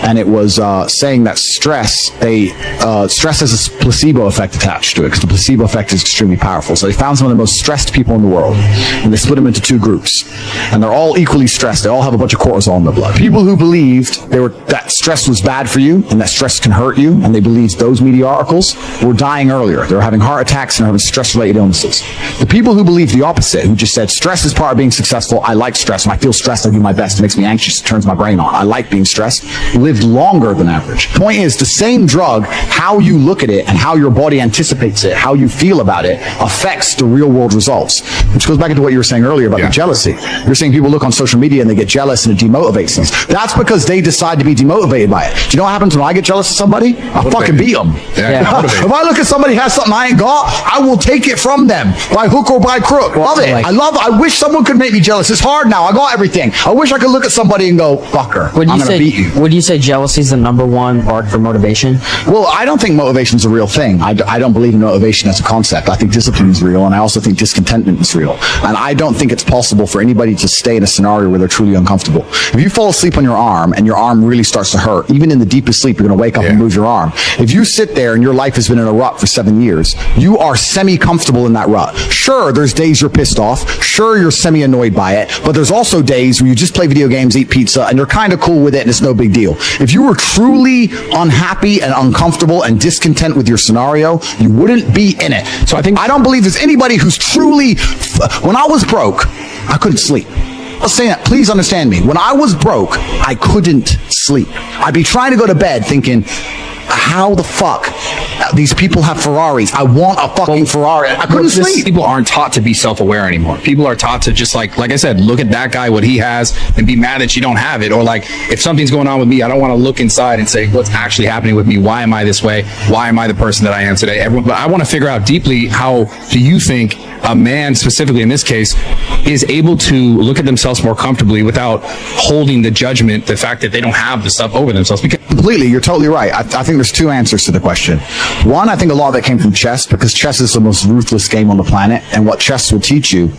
And it was saying that stress has a placebo effect attached to it, because the placebo effect is extremely powerful. So they found some of the most stressed people in the world, and they split them into two groups. And they're all equally stressed. They all have a bunch of cortisol in their blood. People who believed that stress was bad for you and that stress can hurt you, and they believed those media articles, were dying earlier. They were having heart attacks and having stress-related illnesses. The people who believed the opposite, who just said, stress is part of being successful, I like stress, when I feel stressed, I do my best, it makes me anxious, it turns my brain on, I like being stressed, lived longer than average. Point is, the same drug, how you look at it and how your body anticipates it, how you feel about it, affects the real world results. Which goes back into what you were saying earlier about the jealousy. You're saying people look on social media and they get jealous and it demotivates them. That's because they decide to be demotivated by it. Do you know what happens when I get jealous of somebody? I fucking beat them. If I look at somebody who has something I ain't got, I will take it from them by hook or by crook. Love it. I wish someone could make me jealous. It's hard now. I got everything. I wish I could look at somebody and go, fucker, I'm going to beat you. Would you say jealousy is the number one part for motivation? Well, I don't think motivation is a real thing. I don't believe in motivation as a concept. I think discipline is real, and I also think discontentment is real. And I don't think it's possible for anybody to stay in a scenario where they're truly uncomfortable. If you fall asleep on your arm and your arm really starts to hurt, even in the deepest sleep, you're going to wake up and move your arm. If you sit there and your life has been in a rut for 7 years, you are semi-comfortable in that rut. Sure, there's days you're pissed off. Sure, you're semi-annoyed by it. But there's also days where you just play video games, eat pizza, and you're kind of cool with it and it's no big deal. If you were truly unhappy and uncomfortable and discontent with your scenario, you wouldn't be in it. So I don't believe there's anybody who's truly... When I was broke, I couldn't sleep. I was saying that, please understand me. When I was broke, I couldn't sleep. I'd be trying to go to bed thinking, how the fuck these people have Ferraris? I want a fucking Ferrari. I couldn't sleep. People aren't taught to be self-aware anymore. People are taught to just like I said, look at that guy, what he has, and be mad that you don't have it. Or like, if something's going on with me, I don't want to look inside and say, what's actually happening with me? Why am I this way? Why am I the person that I am today? But I want to figure out deeply, how do you think a man, specifically in this case, is able to look at themselves more comfortably without holding the judgment, the fact that they don't have the stuff over themselves? Because completely, you're totally right. I think there's two answers to the question. One, I think a lot of it came from chess, because chess is the most ruthless game on the planet. And what chess will teach you,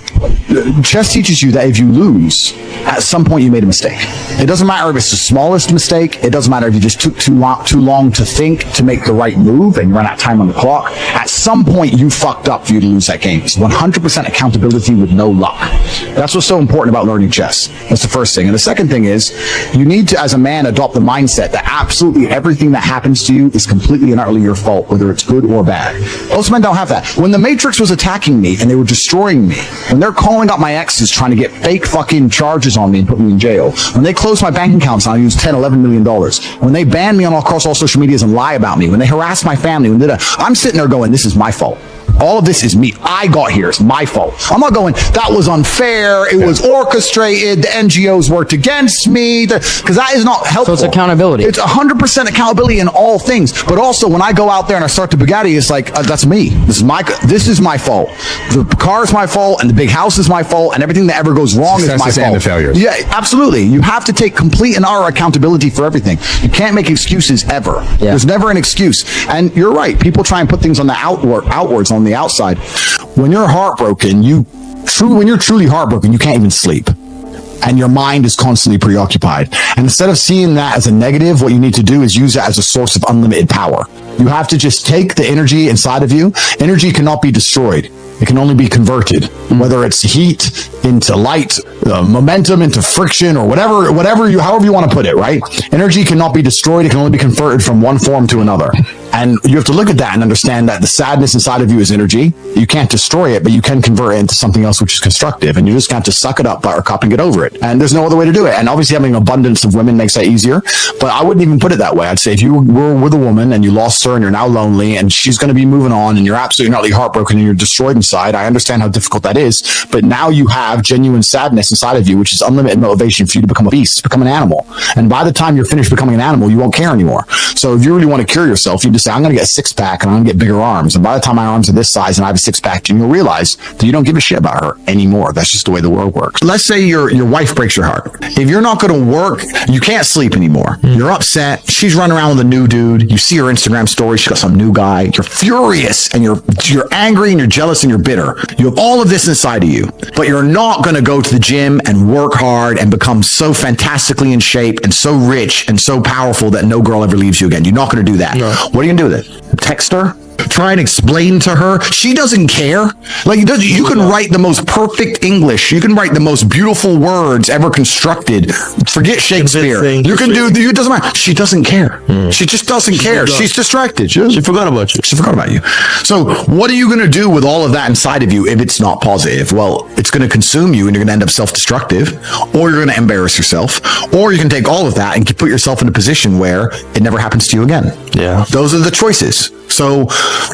chess teaches you that if you lose, at some point you made a mistake. It doesn't matter if it's the smallest mistake. It doesn't matter if you just took too long to think to make the right move and you run out of time on the clock. At some point you fucked up for you to lose that game. It's 100% accountability with no luck. That's what's so important about learning chess. That's the first thing. And the second thing is, you need to, as a man, adopt the mindset that absolutely everything that happens to you is completely and utterly your fault, whether it's good or bad. Most men don't have that. When the Matrix was attacking me and they were destroying me, when they're calling up my exes trying to get fake fucking charges on me and put me in jail, when they closed my bank accounts and I used $10-11 million, when they banned me across all social medias and lie about me, when they harassed my family, I'm sitting there going, this is my fault. All of this is me. I got here. It's my fault. I'm not going, that was unfair. It was orchestrated. The NGOs worked against me. Because that is not helpful. So it's accountability. It's 100% accountability in all things. But also, when I go out there and I start to Bugatti, it's like, that's me. This is my fault. The car is my fault, and the big house is my fault, and everything that ever goes wrong is my fault. And the failures. Yeah, absolutely. You have to take complete and utter accountability for everything. You can't make excuses ever. Yeah. There's never an excuse. And you're right. People try and put things on the outwards on the outside. When you're heartbroken, when you're truly heartbroken, you can't even sleep. And your mind is constantly preoccupied. And instead of seeing that as a negative, what you need to do is use it as a source of unlimited power. You have to just take the energy inside of you. Energy cannot be destroyed. It can only be converted, whether it's heat into light, momentum into friction, or however you want to put it, right? Energy cannot be destroyed. It can only be converted from one form to another. And you have to look at that and understand that the sadness inside of you is energy. You can't destroy it, but you can convert it into something else which is constructive. And you just have to suck it up, buttercup, and get over it. And there's no other way to do it. And obviously having an abundance of women makes that easier. But I wouldn't even put it that way. I'd say if you were with a woman and you lost her and you're now lonely and she's going to be moving on and you're absolutely utterly heartbroken and you're destroyed inside, I understand how difficult that is. But now you have genuine sadness inside of you, which is unlimited motivation for you to become a beast, become an animal. And by the time you're finished becoming an animal, you won't care anymore. So if you really want to cure yourself, you just say, I'm going to get a 6-pack and I'm going to get bigger arms. And by the time my arms are this size and I have a 6-pack, you'll realize that you don't give a shit about her anymore. That's just the way the world works. Let's say your wife breaks your heart. If you're not going to work, you can't sleep anymore. You're upset. She's running around with a new dude. You see her Instagram story. She got some new guy. You're furious and you're angry and you're jealous and you're bitter. You have all of this inside of you, but you're not going to go to the gym and work hard and become so fantastically in shape and so rich and so powerful that no girl ever leaves you again. You're not going to do that. No. What are you going to do with it? Text her? Try and explain to her. She doesn't care. Like, you can write the most perfect English. You can write the most beautiful words ever constructed. Forget Shakespeare. You can do, it doesn't matter. She doesn't care. She just doesn't care. She's distracted. She forgot about you. She forgot about you. So what are you going to do with all of that inside of you if it's not positive? Well, it's going to consume you and you're going to end up self-destructive, or you're going to embarrass yourself, or you can take all of that and put yourself in a position where it never happens to you again. Yeah. Those are the choices. So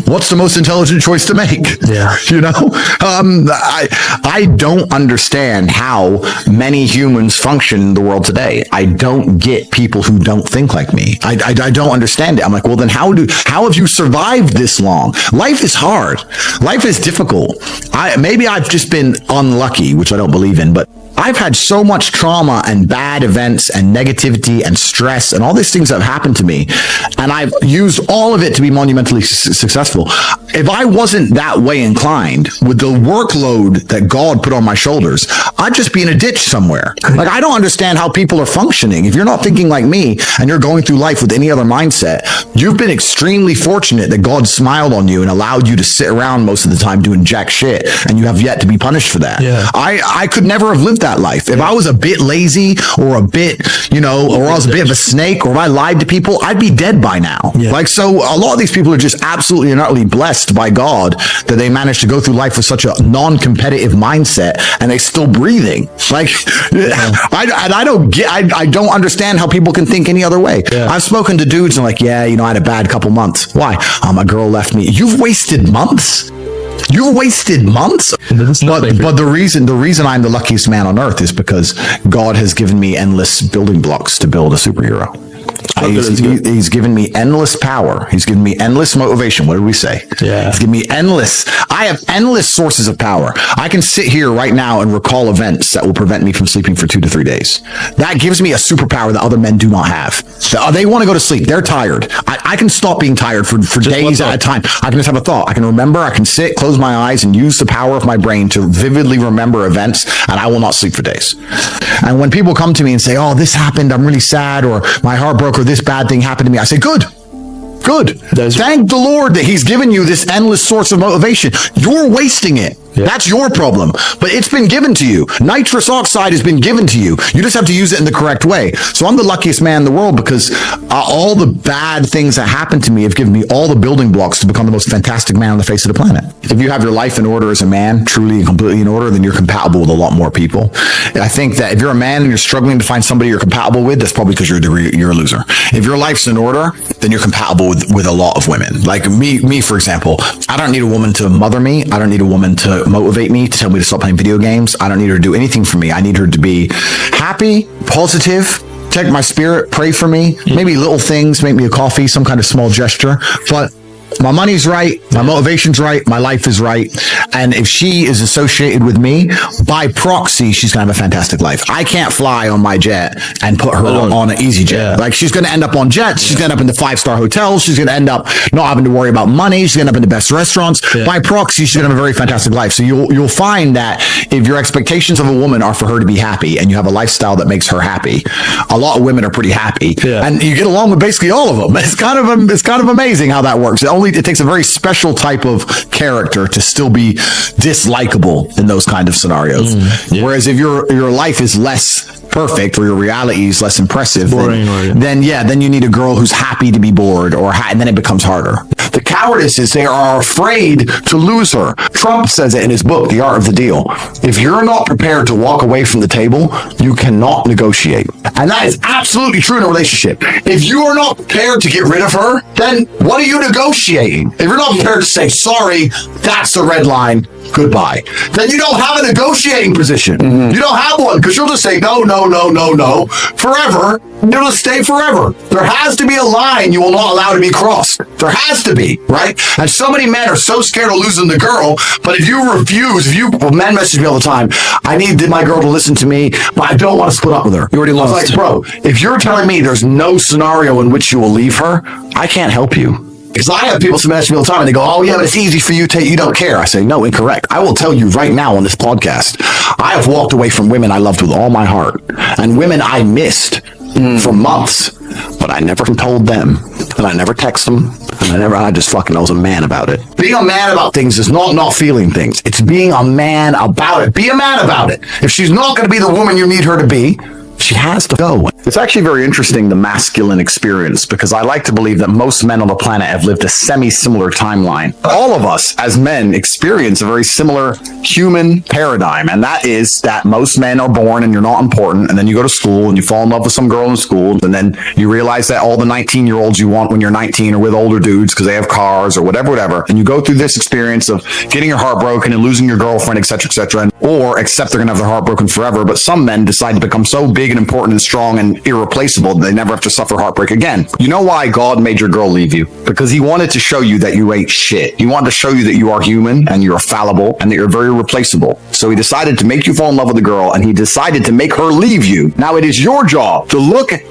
what's the most intelligent choice to make? Yeah. You know, I don't understand how many humans function in the world today. I don't get people who don't think like me. I don't understand it. I'm like, well, then how have you survived this long? Life is hard. Life is difficult. Maybe I've just been unlucky, which I don't believe in, but I've had so much trauma and bad events and negativity and stress and all these things that have happened to me. And I've used all of it to be monumentally successful. If I wasn't that way inclined with the workload that God put on my shoulders, I'd just be in a ditch somewhere. Like, I don't understand how people are functioning. If you're not thinking like me and you're going through life with any other mindset, you've been extremely fortunate that God smiled on you and allowed you to sit around most of the time doing jack shit. And you have yet to be punished for that. Yeah. I could never have lived that life. If I was a bit lazy or a bit, or I was a bit of a snake, or if I lied to people, I'd be dead by now. Yeah. Like, so a lot of these people are just absolutely and utterly blessed by God that they managed to go through life with such a non-competitive mindset and they're still breathing. Like, I don't understand how people can think any other way. Yeah. I've spoken to dudes and like, I had a bad couple months. Why? My girl left me. You've wasted months? You've wasted months. But the reason I'm the luckiest man on earth is because God has given me endless building blocks to build a superhero. He's given me endless power. He's given me endless motivation. What did we say? Yeah. He's given me I have endless sources of power. I can sit here right now and recall events that will prevent me from sleeping for 2 to 3 days. That gives me a superpower that other men do not have. They want to go to sleep. They're tired. I can stop being tired for days at a time. I can just have a thought. I can remember. I can sit, close my eyes, and use the power of my brain to vividly remember events, and I will not sleep for days. And when people come to me and say, oh, this happened, I'm really sad, or my heart broke, or this bad thing happened to me, I say, good. Thank the Lord that he's given you this endless source of motivation. You're wasting it. Yeah. That's your problem. But it's been given to you. Nitrous oxide has been given to you. You just have to use it in the correct way. So I'm the luckiest man in the world because all the bad things that happened to me have given me all the building blocks to become the most fantastic man on the face of the planet. If you have your life in order as a man, truly and completely in order, then you're compatible with a lot more people. I think that if you're a man and you're struggling to find somebody you're compatible with, that's probably because you're a loser. If your life's in order, then you're compatible with a lot of women. Like me, for example, I don't need a woman to mother me. I don't need a woman to motivate me, to tell me to stop playing video games. I don't need her to do anything for me. I need her to be happy, positive, protect my spirit, pray for me, maybe little things, make me a coffee, some kind of small gesture. But my money's right, my motivation's right, my life is right. And if she is associated with me, by proxy, she's going to have a fantastic life. I can't fly on my jet and put her on an EasyJet. Yeah. Like, she's going to end up on jets. She's going to end up in the 5-star hotels. She's going to end up not having to worry about money. She's going to end up in the best restaurants. Yeah. By proxy, she's going to have a very fantastic life. So you'll find that if your expectations of a woman are for her to be happy and you have a lifestyle that makes her happy, a lot of women are pretty happy. Yeah. And you get along with basically all of them. It's kind of amazing how that works. It takes a very special type of character to still be dislikable in those kind of scenarios. Whereas if your life is less perfect or your reality is less impressive, Boring, then you need a girl who's happy to be bored, and then it becomes harder. The cowardice is they are afraid to lose her. Trump says it in his book, The Art of the Deal. If you're not prepared to walk away from the table, you cannot negotiate. And that is absolutely true in a relationship. If you are not prepared to get rid of her, then what are you negotiating? If you're not prepared to say, sorry, that's the red line, goodbye, then you don't have a negotiating position. You don't have one, because you'll just say no, forever. You'll just stay forever. There has to be a line you will not allow to be crossed. There has to be, right? And so many men are so scared of losing the girl, but if you refuse, men message me all the time, I need my girl to listen to me, but I don't want to split up with her. You already lost. I was like, bro, if you're telling me there's no scenario in which you will leave her, I can't help you. Because I have people message me all the time and they go, oh yeah, but it's easy for you, Tate, you don't care. I say, no, incorrect. I will tell you right now on this podcast, I have walked away from women I loved with all my heart and women I missed for months, but I never told them and I never text them and I was a man about it. Being a man about things is not feeling things. It's being a man about it. Be a man about it. If she's not going to be the woman you need her to be, she has to go. It's actually very interesting, the masculine experience, because I like to believe that most men on the planet have lived a semi-similar timeline. All of us as men experience a very similar human paradigm, and that is that most men are born and you're not important, and then you go to school and you fall in love with some girl in school, and then you realize that all the 19-year-olds you want when you're 19 are with older dudes because they have cars or whatever, and you go through this experience of getting your heart broken and losing your girlfriend, etc., or accept they're going to have their heart broken forever. But some men decide to become so big and important and strong and irreplaceable that they never have to suffer heartbreak again. You know why God made your girl leave you? Because he wanted to show you that you ain't shit. He wanted to show you that you are human and you're fallible and that you're very replaceable. So he decided to make you fall in love with the girl, and he decided to make her leave you. Now it is your job to look at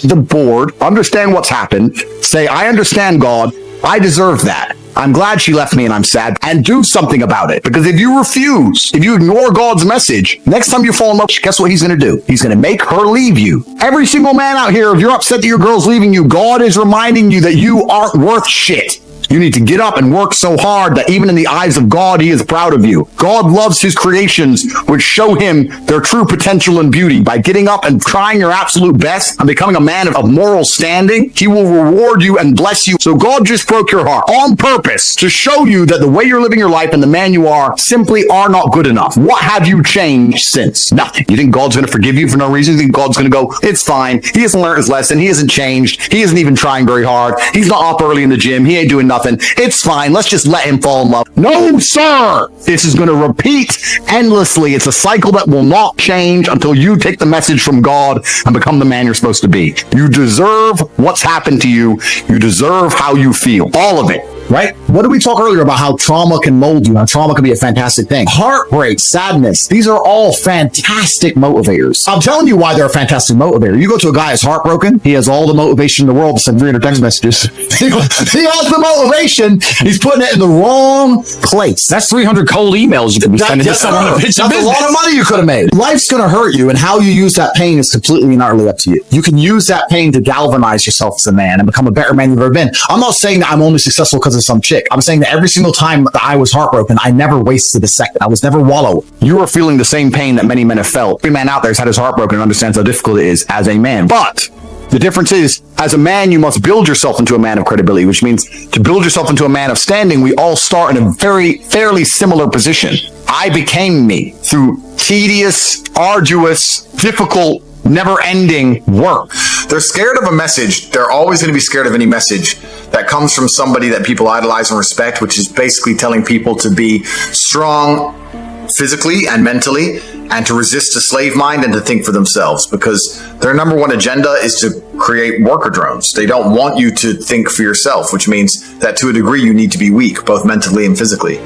the board, understand what's happened, say, I understand, God, I deserve that. I'm glad she left me and I'm sad, and do something about it. Because if you refuse, if you ignore God's message, next time you fall in love, guess what he's going to do? He's going to make her leave you. Every single man out here, if you're upset that your girl's leaving you, God is reminding you that you aren't worth shit. You need to get up and work so hard that even in the eyes of God, he is proud of you. God loves his creations, which show him their true potential and beauty. By getting up and trying your absolute best and becoming a man of moral standing, he will reward you and bless you. So God just broke your heart on purpose to show you that the way you're living your life and the man you are simply are not good enough. What have you changed since? Nothing. You think God's going to forgive you for no reason? You think God's going to go, it's fine. He hasn't learned his lesson. He hasn't changed. He isn't even trying very hard. He's not up early in the gym. He ain't doing nothing. It's fine. Let's just let him fall in love. No, sir. This is going to repeat endlessly. It's a cycle that will not change until you take the message from God and become the man you're supposed to be. You deserve what's happened to you. You deserve how you feel. All of it. Right? What did we talk earlier about how trauma can mold you? How trauma can be a fantastic thing. Heartbreak, sadness, these are all fantastic motivators. I'm telling you why they're a fantastic motivator. You go to a guy who's heartbroken, he has all the motivation in the world to send 300 text messages. He has the motivation, he's putting it in the wrong place. That's 300 cold emails you could be sending to someone. That's a lot of money you could have made. Life's going to hurt you, and how you use that pain is completely and utterly up to you. You can use that pain to galvanize yourself as a man and become a better man you've ever been. I'm not saying that I'm only successful because of some chick. I'm saying that every single time that I was heartbroken, I never wasted a second. I was never wallowed. You are feeling the same pain that many men have felt. Every man out there has had his heart broken and understands how difficult it is as a man. But the difference is, as a man, you must build yourself into a man of credibility, which means to build yourself into a man of standing, we all start in a fairly similar position. I became me through tedious, arduous, difficult, never-ending work. They're scared of a message. They're always going to be scared of any message that comes from somebody that people idolize and respect, which is basically telling people to be strong physically and mentally, and to resist a slave mind and to think for themselves, because their number one agenda is to create worker drones. They don't want you to think for yourself, which means that to a degree you need to be weak, both mentally and physically.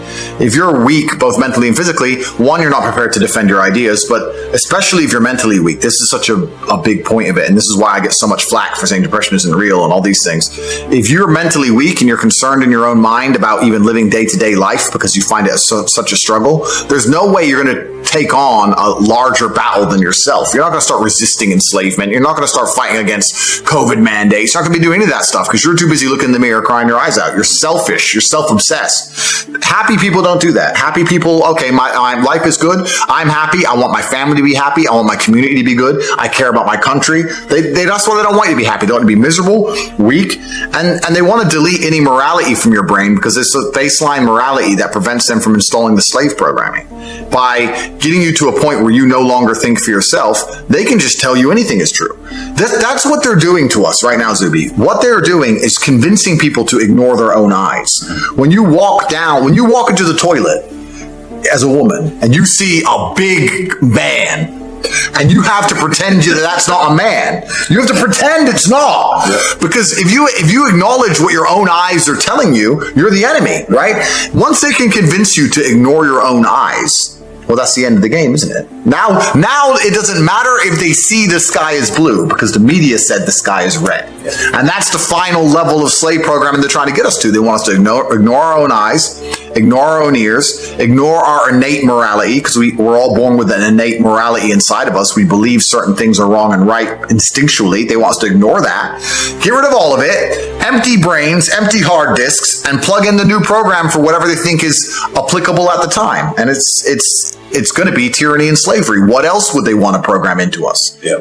If you're weak, both mentally and physically, one, you're not prepared to defend your ideas, but especially if you're mentally weak, this is such a big point of it. And this is why I get so much flack for saying depression isn't real and all these things. If you're mentally weak and you're concerned in your own mind about even living day-to-day life because you find it such a struggle, there's no way you're going to take on a larger battle than yourself. You're not going to start resisting enslavement. You're not going to start fighting against COVID mandates. You're not going to be doing any of that stuff because you're too busy looking in the mirror crying your eyes out. You're selfish. You're self-obsessed. Happy people don't do that. Happy people, okay, my life is good. I'm happy. I want my family to be happy. I want my community to be good. I care about my country. That's why they don't want you to be happy. They want you to be miserable, weak, and they want to delete any morality from your brain because it's a baseline morality that prevents them from installing the slave programming. By getting you to a point where you no longer think for yourself, they can just tell you anything is true. That's what they're doing to us right now, Zuby. What they're doing is convincing people to ignore their own eyes. When you walk into the toilet as a woman and you see a big man, and you have to pretend that that's not a man. You have to pretend it's not. Because if you acknowledge what your own eyes are telling you, you're the enemy, right? Once they can convince you to ignore your own eyes, well, that's the end of the game, isn't it? Now it doesn't matter if they see the sky is blue because the media said the sky is red. And that's the final level of slave programming they're trying to get us to. They want us to ignore our own eyes, ignore our own ears, ignore our innate morality, because we're all born with an innate morality inside of us. We believe certain things are wrong and right instinctually. They want us to ignore that. Get rid of all of it, empty brains, empty hard disks, and plug in the new program for whatever they think is applicable at the time. And it's going to be tyranny and slavery. What else would they want to program into us? Yeah.